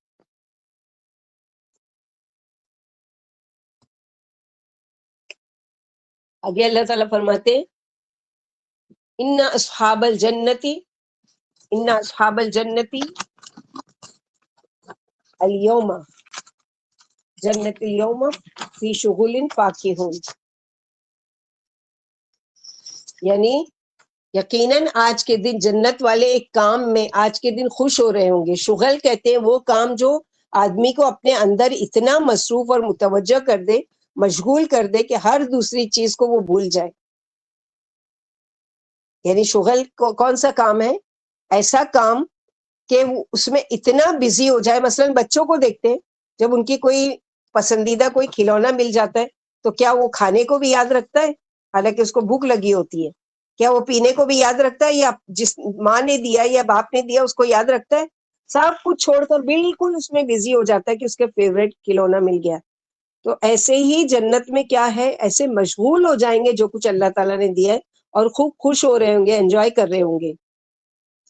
آگے اللہ تعالیٰ فرماتے ان اصحاب الجنتی اليوم جنت اليوم فی شغل فاکہون، یعنی یقیناً آج کے دن جنت والے ایک کام میں آج کے دن خوش ہو رہے ہوں گے. شغل کہتے ہیں وہ کام جو آدمی کو اپنے اندر اتنا مصروف اور متوجہ کر دے، مشغول کر دے کہ ہر دوسری چیز کو وہ بھول جائے. یعنی شغل کون سا کام ہے؟ ایسا کام کہ اس میں اتنا بزی ہو جائے. مثلا بچوں کو دیکھتے ہیں، جب ان کی کوئی پسندیدہ کوئی کھلونا مل جاتا ہے تو کیا وہ کھانے کو بھی یاد رکھتا ہے حالانکہ اس کو بھوک لگی ہوتی ہے؟ کیا وہ پینے کو بھی یاد رکھتا ہے، یا جس ماں نے دیا یا باپ نے دیا اس کو یاد رکھتا ہے؟ سب کچھ چھوڑ کر بالکل اس میں بزی ہو جاتا ہے کہ اس کے فیوریٹ کھلونا مل گیا. تو ایسے ہی جنت میں کیا ہے، ایسے مشغول ہو جائیں گے جو کچھ اللہ تعالیٰ نے دیا ہے اور خوب خوش ہو رہے ہوں گے، انجوائے کر رہے ہوں گے.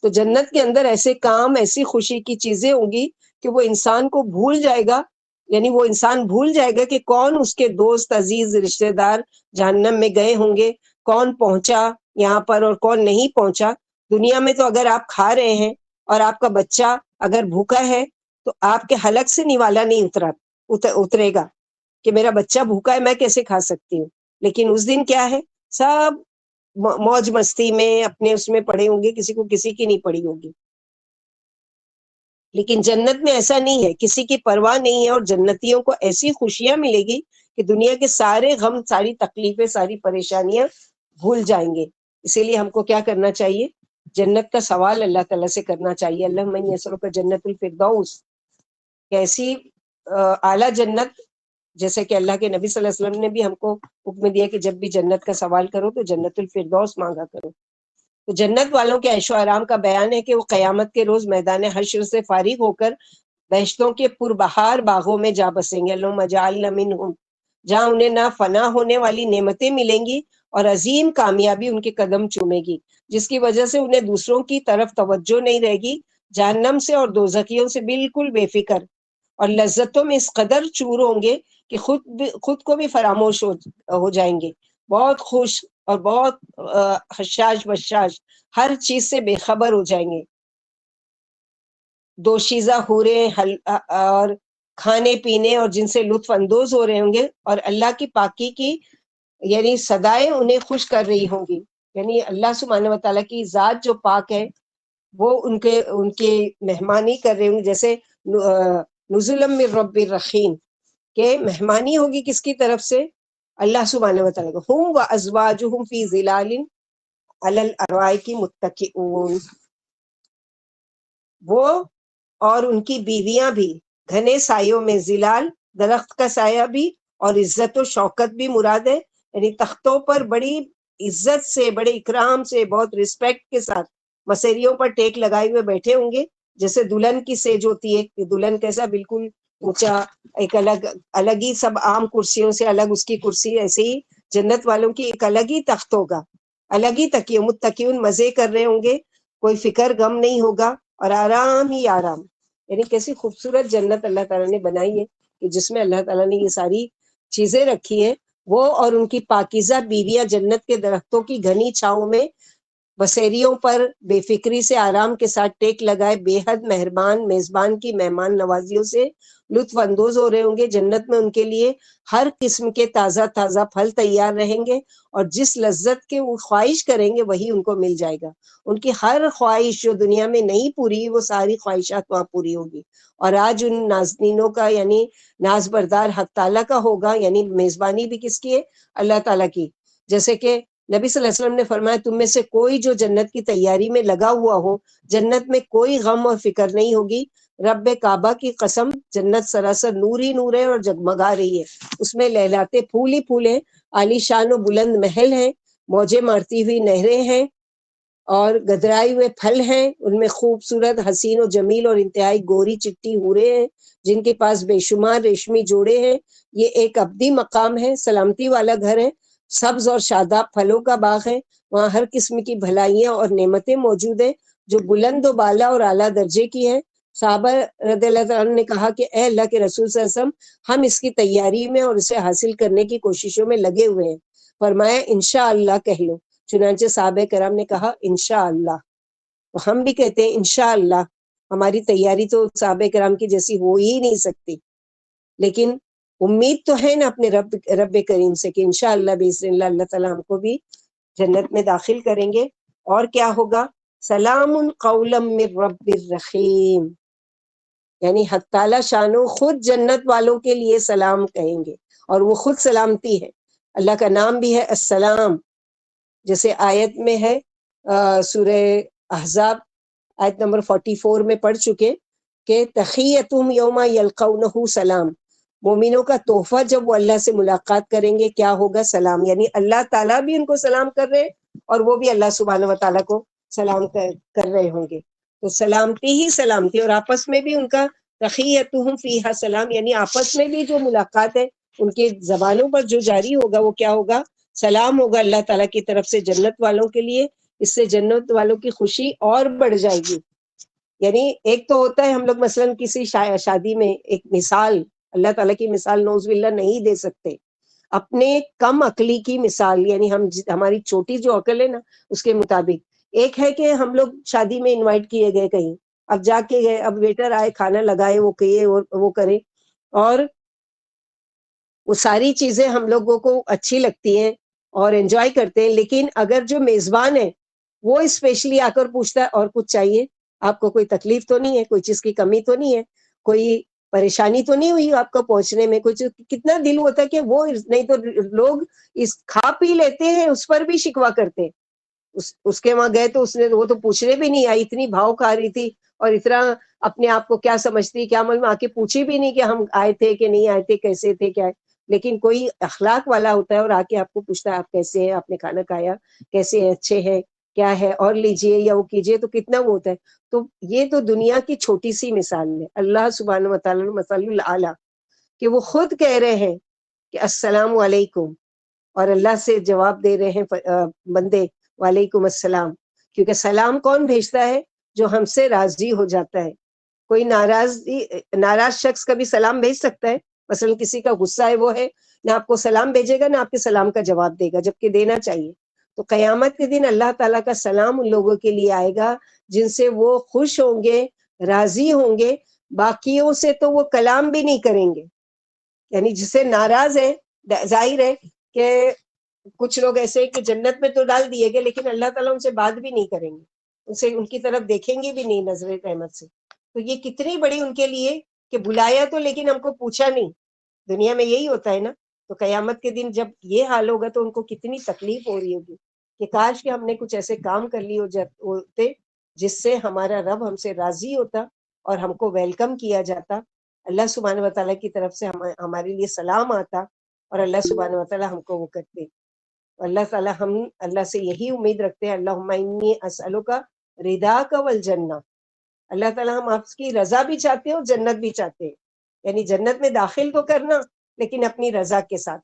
تو جنت کے اندر ایسے کام، ایسی خوشی کی چیزیں ہوں گی کہ وہ انسان کو بھول جائے گا، یعنی وہ انسان بھول جائے گا کہ کون اس کے دوست عزیز رشتہ دار جہنم میں گئے ہوں گے، کون پہنچا یہاں پر اور کون نہیں پہنچا. دنیا میں تو اگر آپ کھا رہے ہیں اور آپ کا بچہ اگر بھوکا ہے تو آپ کے حلق سے نوالا نہیں اترے گا کہ میرا بچہ بھوکا ہے میں کیسے کھا سکتی ہوں. لیکن اس دن کیا ہے، سب موج مستی میں اپنے اس میں پڑے ہوں گے، کسی کو کسی کی نہیں پڑی ہوگی. لیکن جنت میں ایسا نہیں ہے، کسی کی پرواہ نہیں ہے، اور جنتیوں کو ایسی خوشیاں ملے گی کہ دنیا کے سارے غم، ساری تکلیفیں، ساری پریشانیاں بھول جائیں گے. اسی لیے ہم کو کیا کرنا چاہیے، جنت کا سوال اللہ تعالیٰ سے کرنا چاہیے. اللہم انی اسألک جنت الفردوس، کیسی اعلیٰ جنت، جیسے کہ اللہ کے نبی صلی اللہ علیہ وسلم نے بھی ہم کو حکم دیا کہ جب بھی جنت کا سوال کرو تو جنت الفردوس مانگا کرو. تو جنت والوں کے عیش و آرام کا بیان ہے کہ وہ قیامت کے روز میدان حشر سے فارغ ہو کر بہشتوں کے پربہار باغوں میں جا بسیں گے. اللہم اجعلنا منہم، جہاں انہیں نہ فنا ہونے والی نعمتیں ملیں گی اور عظیم کامیابی ان کے قدم چومے گی، جس کی وجہ سے انہیں دوسروں کی طرف توجہ نہیں رہے گی جہنم سے اور دوزخیوں سے بالکل بے فکر اور لذتوں میں اس قدر چور ہوں گے کہ خود کو بھی فراموش ہو جائیں گے، بہت خوش اور بہت حشاش بشاش، ہر چیز سے بے خبر ہو جائیں گے۔ دوشیزہ حوریں اور کھانے پینے اور جن سے لطف اندوز ہو رہے ہوں گے، اور اللہ کی پاکی کی یعنی صدائیں انہیں خوش کر رہی ہوں گی، یعنی اللہ سبحانہ و تعالیٰ کی ذات جو پاک ہے وہ ان کے مہمانی کر رہے ہوں گے، جیسے نزلا من رب الرحیم، کہ مہمانی ہوگی کس کی طرف سے؟ اللہ سبحانہ و تعالیٰ کو۔ ہم و ازواجہم فی ظلال علی الارائک متکئون، وہ اور ان کی بیویاں بھی گھنے سایوں میں، ظلال درخت کا سایہ بھی، اور عزت و شوکت بھی مراد ہے، یعنی تختوں پر بڑی عزت سے، بڑے اکرام سے، بہت رسپیکٹ کے ساتھ مسیریوں پر ٹیک لگائے ہوئے بیٹھے ہوں گے، جیسے دلہن کی سیج ہوتی ہے کہ دلہن کیسا بالکل اونچا، ایک الگ ہی، سب عام کرسیوں سے الگ اس کی کرسی، ایسے ہی جنت والوں کی ایک الگ ہی تخت ہوگا، الگ ہی تکیے، متکئون، مزے کر رہے ہوں گے، کوئی فکر غم نہیں ہوگا، اور آرام ہی آرام، یعنی کیسی خوبصورت جنت اللہ تعالیٰ نے بنائی ہے کہ جس میں اللہ تعالیٰ نے یہ ساری چیزیں رکھی ہیں، وہ اور ان کی پاکیزہ بیویاں جنت کے درختوں کی گھنی چھاؤں میں بسیریوں پر بے فکری سے آرام کے ساتھ ٹیک لگائے، بے حد مہربان میزبان کی مہمان نوازیوں سے لطف اندوز ہو رہے ہوں گے۔ جنت میں ان کے لیے ہر قسم کے تازہ تازہ پھل تیار رہیں گے، اور جس لذت کے وہ خواہش کریں گے وہی ان کو مل جائے گا۔ ان کی ہر خواہش جو دنیا میں نہیں پوری، وہ ساری خواہشات وہاں پوری ہوگی۔ اور آج ان نازنینوں کا یعنی ناز بردار حق تعالیٰ کا ہوگا، یعنی میزبانی بھی کس کی ہے؟ اللہ تعالیٰ کی۔ جیسے کہ نبی صلی اللہ علیہ وسلم نے فرمایا، تم میں سے کوئی جو جنت کی تیاری میں لگا ہوا ہو، جنت میں کوئی غم اور فکر نہیں ہوگی۔ رب کعبہ کی قسم، جنت سراسر نور ہی نور ہے اور جگمگا رہی ہے، اس میں لہلاتے پھول ہی پھول ہیں، عالی شان و بلند محل ہیں، موجیں مارتی ہوئی نہریں ہیں، اور گدرائے ہوئے پھل ہیں، ان میں خوبصورت حسین و جمیل اور انتہائی گوری چٹی حوریں ہیں جن کے پاس بے شمار ریشمی جوڑے ہیں۔ یہ ایک ابدی مقام ہے، سلامتی والا گھر ہے، سبز اور شاداب پھلوں کا باغ ہے، وہاں ہر قسم کی بھلائیاں اور نعمتیں موجود ہیں جو بلند و بالا اور اعلیٰ درجے کی ہیں۔ صحابہ رضی اللہ عنہ نے کہا کہ اے اللہ کے رسول صلی اللہ علیہ وسلم، ہم اس کی تیاری میں اور اسے حاصل کرنے کی کوششوں میں لگے ہوئے ہیں۔ فرمایا انشاءاللہ کہہ لو۔ چنانچہ صحابہ کرام نے کہا انشاءاللہ، تو ہم بھی کہتے ہیں انشاءاللہ۔ ہماری تیاری تو صحابہ کرام کی جیسی ہو ہی نہیں سکتی، لیکن امید تو ہے نا اپنے رب کریم سے کہ انشاءاللہ باذن اللہ اللہ تعالیٰ ہم کو بھی جنت میں داخل کریں گے۔ اور کیا ہوگا؟ سلام قولا من رب الرحیم، یعنی حق تعالیٰ شانو خود جنت والوں کے لیے سلام کہیں گے، اور وہ خود سلامتی ہے۔ اللہ کا نام بھی ہے السلام، جیسے آیت میں ہے سورہ احزاب آیت نمبر 44 میں پڑھ چکے کہ تحیتہم یوم یلقونہ سلام، مومنوں کا تحفہ جب وہ اللہ سے ملاقات کریں گے کیا ہوگا؟ سلام، یعنی اللہ تعالیٰ بھی ان کو سلام کر رہے اور وہ بھی اللہ سبحانہ و تعالیٰ کو سلام کر رہے ہوں گے۔ تو سلامتی ہی سلامتی، اور آپس میں بھی ان کا تحیتہم فیہا سلام، یعنی آپس میں بھی جو ملاقات ہے ان کی زبانوں پر جو جاری ہوگا وہ کیا ہوگا؟ سلام ہوگا اللہ تعالیٰ کی طرف سے جنت والوں کے لیے۔ اس سے جنت والوں کی خوشی اور بڑھ جائے گی۔ یعنی ایک تو ہوتا ہے ہم لوگ مثلاً کسی شادی میں ایک مثال، اللہ تعالیٰ کی مثال نعوذ باللہ نہیں دے سکتے، اپنے کم عقلی کی مثال، یعنی ہماری چھوٹی جو عقل ہے نا اس کے مطابق۔ ایک ہے کہ ہم لوگ شادی میں انوائٹ کیے گئے کہیں، اب جا کے گئے، اب ویٹر آئے، کھانا لگائے، وہ کیے وہ کرے، اور وہ ساری چیزیں ہم لوگوں کو اچھی لگتی ہیں اور انجوائے کرتے ہیں، لیکن اگر جو میزبان ہے وہ اسپیشلی آ کر پوچھتا ہے اور کچھ چاہیے آپ کو، کوئی تکلیف تو نہیں ہے، کوئی چیز کی کمی تو نہیں ہے، کوئی پریشانی تو نہیں ہوئی آپ کو پہنچنے میں، کچھ کتنا دل ہوتا ہے کہ وہ نہیں تو لوگ اس کھا پی لیتے ہیں اس پر بھی شکوہ کرتے ہیں۔ اس کے وہاں گئے تو اس نے وہ تو پوچھنے بھی نہیں آئی، اتنی بھاؤ کھا رہی تھی اور اتنا اپنے آپ کو کیا سمجھتی، کیا معلوم آ کے پوچھی بھی نہیں کہ ہم آئے تھے کہ نہیں آئے تھے، کیسے تھے، کیا ہے۔ لیکن کوئی اخلاق والا ہوتا ہے اور آ کے آپ کو پوچھتا ہے آپ کیسے ہیں، آپ نے کھانا کھایا، کیسے ہیں، اچھے ہیں، کیا ہے، اور لیجئے یا وہ کیجئے، تو کتنا وہ ہوتا ہے۔ تو یہ تو دنیا کی چھوٹی سی مثال ہے۔ اللہ سبحانہ و تعالیٰ مثل الاعلیٰ کہ وہ خود کہہ رہے ہیں کہ السلام علیکم، اور اللہ سے جواب دے رہے ہیں بندے وعلیکم السلام، کیونکہ سلام کون بھیجتا ہے؟ جو ہم سے راضی ہو جاتا ہے. کوئی ناراض شخص کبھی سلام بھیج سکتا ہے؟ مثلا کسی کا غصہ ہے، وہ ہے نہ آپ کو سلام بھیجے گا نہ آپ کے سلام کا جواب دے گا، جبکہ دینا چاہیے. تو قیامت کے دن اللہ تعالیٰ کا سلام ان لوگوں کے لیے آئے گا جن سے وہ خوش ہوں گے، راضی ہوں گے. باقیوں سے تو وہ کلام بھی نہیں کریں گے. یعنی جسے ناراض ہے، ظاہر ہے کہ کچھ لوگ ایسے کہ جنت میں تو ڈال دیے گئے لیکن اللہ تعالیٰ ان سے بات بھی نہیں کریں گے، ان کی طرف دیکھیں گے بھی نہیں نظر رحمت سے. تو یہ کتنی بڑی ان کے لیے کہ بلایا تو لیکن ہم کو پوچھا نہیں. دنیا میں یہی ہوتا ہے نا. تو قیامت کے دن جب یہ حال ہوگا تو ان کو کتنی تکلیف ہو رہی ہوگی کہ کاش کہ ہم نے کچھ ایسے کام کر لیے ہوتے جس سے ہمارا رب ہم سے راضی ہوتا اور ہم کو ویلکم کیا جاتا. اللہ سبحانہ و تعالیٰ کی طرف سے ہمارے لیے سلام آتا اور اللہ سبحانہ و تعالیٰ ہم کو وہ کرتے. اللہ تعالیٰ ہم اللہ سے یہی امید رکھتے ہیں، اللہم انی اسألک رضاک والجنہ. اللہ تعالیٰ ہم آپ کی رضا بھی چاہتے ہیں اور جنت بھی چاہتے ہیں. یعنی جنت میں داخل تو کرنا لیکن اپنی رضا کے ساتھ.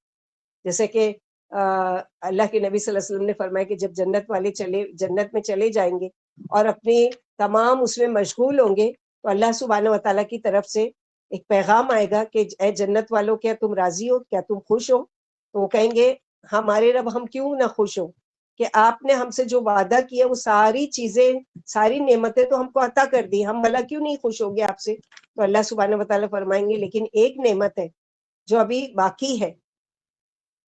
جیسے کہ اللہ کے نبی صلی اللہ علیہ وسلم نے فرمایا کہ جب جنت والے جنت میں چلے جائیں گے اور اپنی تمام اس میں مشغول ہوں گے تو اللہ سبحانہ و تعالیٰ کی طرف سے ایک پیغام آئے گا کہ اے جنت والوں، کیا تم راضی ہو، کیا تم خوش ہو؟ تو وہ کہیں گے ہمارے رب ہم کیوں نہ خوش ہوں کہ آپ نے ہم سے جو وعدہ کیا وہ ساری چیزیں، ساری نعمتیں تو ہم کو عطا کر دی، ہم بھلا کیوں نہیں خوش ہو گے آپ سے؟ تو اللہ سبحانہ و تعالیٰ فرمائیں گے لیکن ایک نعمت ہے جو ابھی باقی ہے،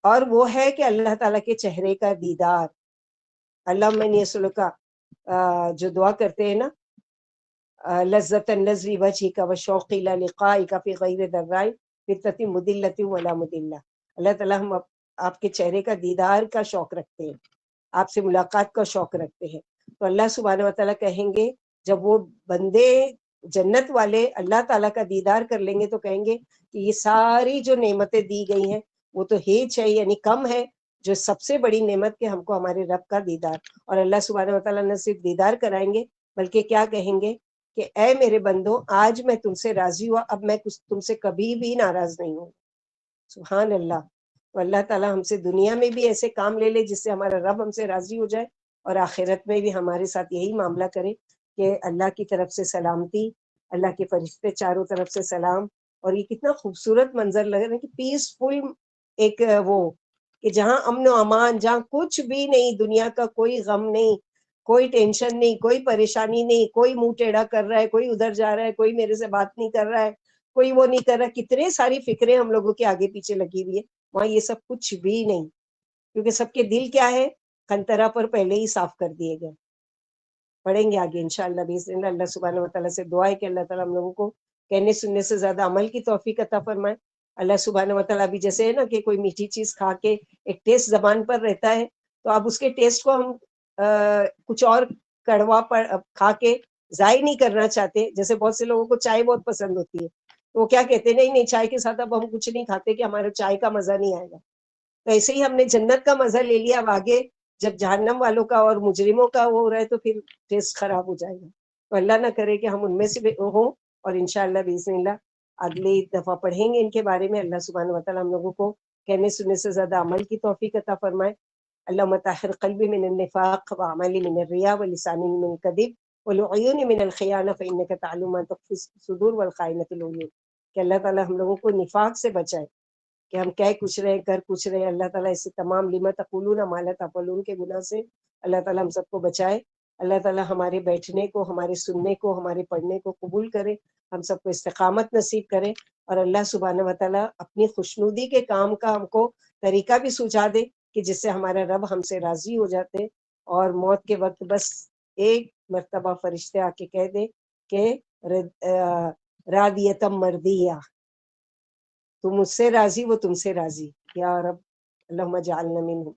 اور وہ ہے کہ اللہ تعالیٰ کے چہرے کا دیدار. اللہم انی اسألک جو دعا کرتے ہیں نا، لذت النظر وجهک وشوق الی لقائک فی غیر ضراء فتنۃ مضلۃ ولا مضلہ. اللہ تعالیٰ ہم آپ کے چہرے کا دیدار کا شوق رکھتے ہیں، آپ سے ملاقات کا شوق رکھتے ہیں. تو اللہ سبحانہ و تعالیٰ کہیں گے جب وہ بندے جنت والے اللہ تعالیٰ کا دیدار کر لیں گے تو کہیں گے کہ یہ ساری جو نعمتیں دی گئی ہیں وہ تو ہیچ ہے، یعنی کم ہے، جو سب سے بڑی نعمت کہ ہم کو ہمارے رب کا دیدار. اور اللہ سبحانہ و تعالیٰ نہ صرف دیدار کرائیں گے بلکہ کیا کہیں گے کہ اے میرے بندو، آج میں تم سے راضی ہوا، اب میں تم سے کبھی بھی ناراض نہیں ہوں. سبحان اللہ. تو اللہ تعالیٰ ہم سے دنیا میں بھی ایسے کام لے لے جس سے ہمارا رب ہم سے راضی ہو جائے، اور آخرت میں بھی ہمارے ساتھ یہی معاملہ کرے کہ اللہ کی طرف سے سلامتی، اللہ کے فرشتے چاروں طرف سے سلام. اور یہ کتنا خوبصورت منظر لگ رہا ہے کہ پیسفل ایک وہ کہ جہاں امن و امان، جہاں کچھ بھی نہیں، دنیا کا کوئی غم نہیں، کوئی ٹینشن نہیں، کوئی پریشانی نہیں، کوئی منہ ٹیڑھا کر رہا ہے، کوئی ادھر جا رہا ہے، کوئی میرے سے بات نہیں کر رہا ہے، کوئی وہ نہیں کر رہا. کتنے ساری فکریں ہم لوگوں کے آگے پیچھے لگی ہوئی ہے. وہاں یہ سب کچھ بھی نہیں، کیونکہ سب کے دل کیا ہے، قنطرہ پر پہلے ہی صاف کر دیے گئے. پڑھیں گے آگے انشاءاللہ باذن اللہ. اللہ سبحانہ و تعالیٰ سے دعا ہے کہ اللہ تعالیٰ ہم لوگوں کو کہنے سننے سے زیادہ عمل کی توفیق عطا فرمائے. اللہ سبحانہ و تعالیٰ بھی جیسے ہے نا کہ کوئی میٹھی چیز کھا کے ایک ٹیسٹ زبان پر رہتا ہے، تو اب اس کے ٹیسٹ کو ہم کچھ اور کڑوا کھا کے ضائع نہیں کرنا چاہتے. جیسے بہت سے لوگوں کو چائے بہت پسند ہوتی ہے تو وہ کیا کہتے ہیں، نہیں چائے کے ساتھ اب ہم کچھ نہیں کھاتے کہ ہمارے چائے کا مزہ نہیں آئے گا. تو ایسے ہی ہم نے جنت کا مزہ لے لیا، اب آگے جب جہنم والوں کا اور مجرموں کا وہ ہو رہا ہے تو پھر ٹیسٹ خراب ہو جائے گا. تو اللہ نہ کرے کہ ہم ان میں سے ہوں. اور انشاءاللہ باذن اللہ اگلی دفعہ پڑھیں گے ان کے بارے میں. اللہ سبحانہ و تعالیٰ ہم لوگوں کو کہنے سننے سے زیادہ عمل کی توفیق عطا فرمائے. اللہم طہر قلبی من النفاق وعملی من الریا ولسانی من الکذب والعیون من الخیانہ فانک تعلم ما تخفی الصدور والخائنۃ العیون. کہ اللہ تعالیٰ ہم لوگوں کو نفاق سے بچائے کہ ہم کہہ کچھ رہے کر کچھ رہے. اللہ تعالیٰ اس سے تمام لما تقولون ما لا تفعلون کے گناہ سے اللہ تعالیٰ ہم سب کو بچائے. اللہ تعالیٰ ہمارے بیٹھنے کو، ہمارے سننے کو، ہمارے پڑھنے کو قبول کرے، ہم سب کو استقامت نصیب کرے. اور اللہ سبحانہ و تعالیٰ اپنی خوشنودی کے کام کا ہم کو طریقہ بھی سجھا دے کہ جس سے ہمارا رب ہم سے راضی ہو جاتے، اور موت کے وقت بس ایک مرتبہ فرشتے آ کے کہہ دے کہ راضیتم مردیہ، تم مجھ سے راضی، وہ تم سے راضی. یا رب اللہم اجعلنا منہم.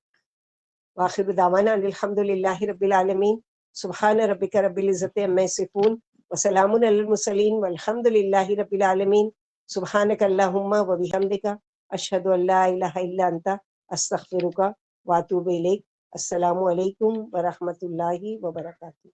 وآخر دعوانا الحمد للہ رب العالمین. سبحان ربک رب العزت عما یصفون وسلام علی المرسلین والحمد للہ رب العالمین. سبحانک اللہم وبحمدک اشہد ان لا الہ الا انت استغفرک واتوب الیک. السلام علیکم ورحمۃ اللہ وبرکاتہ.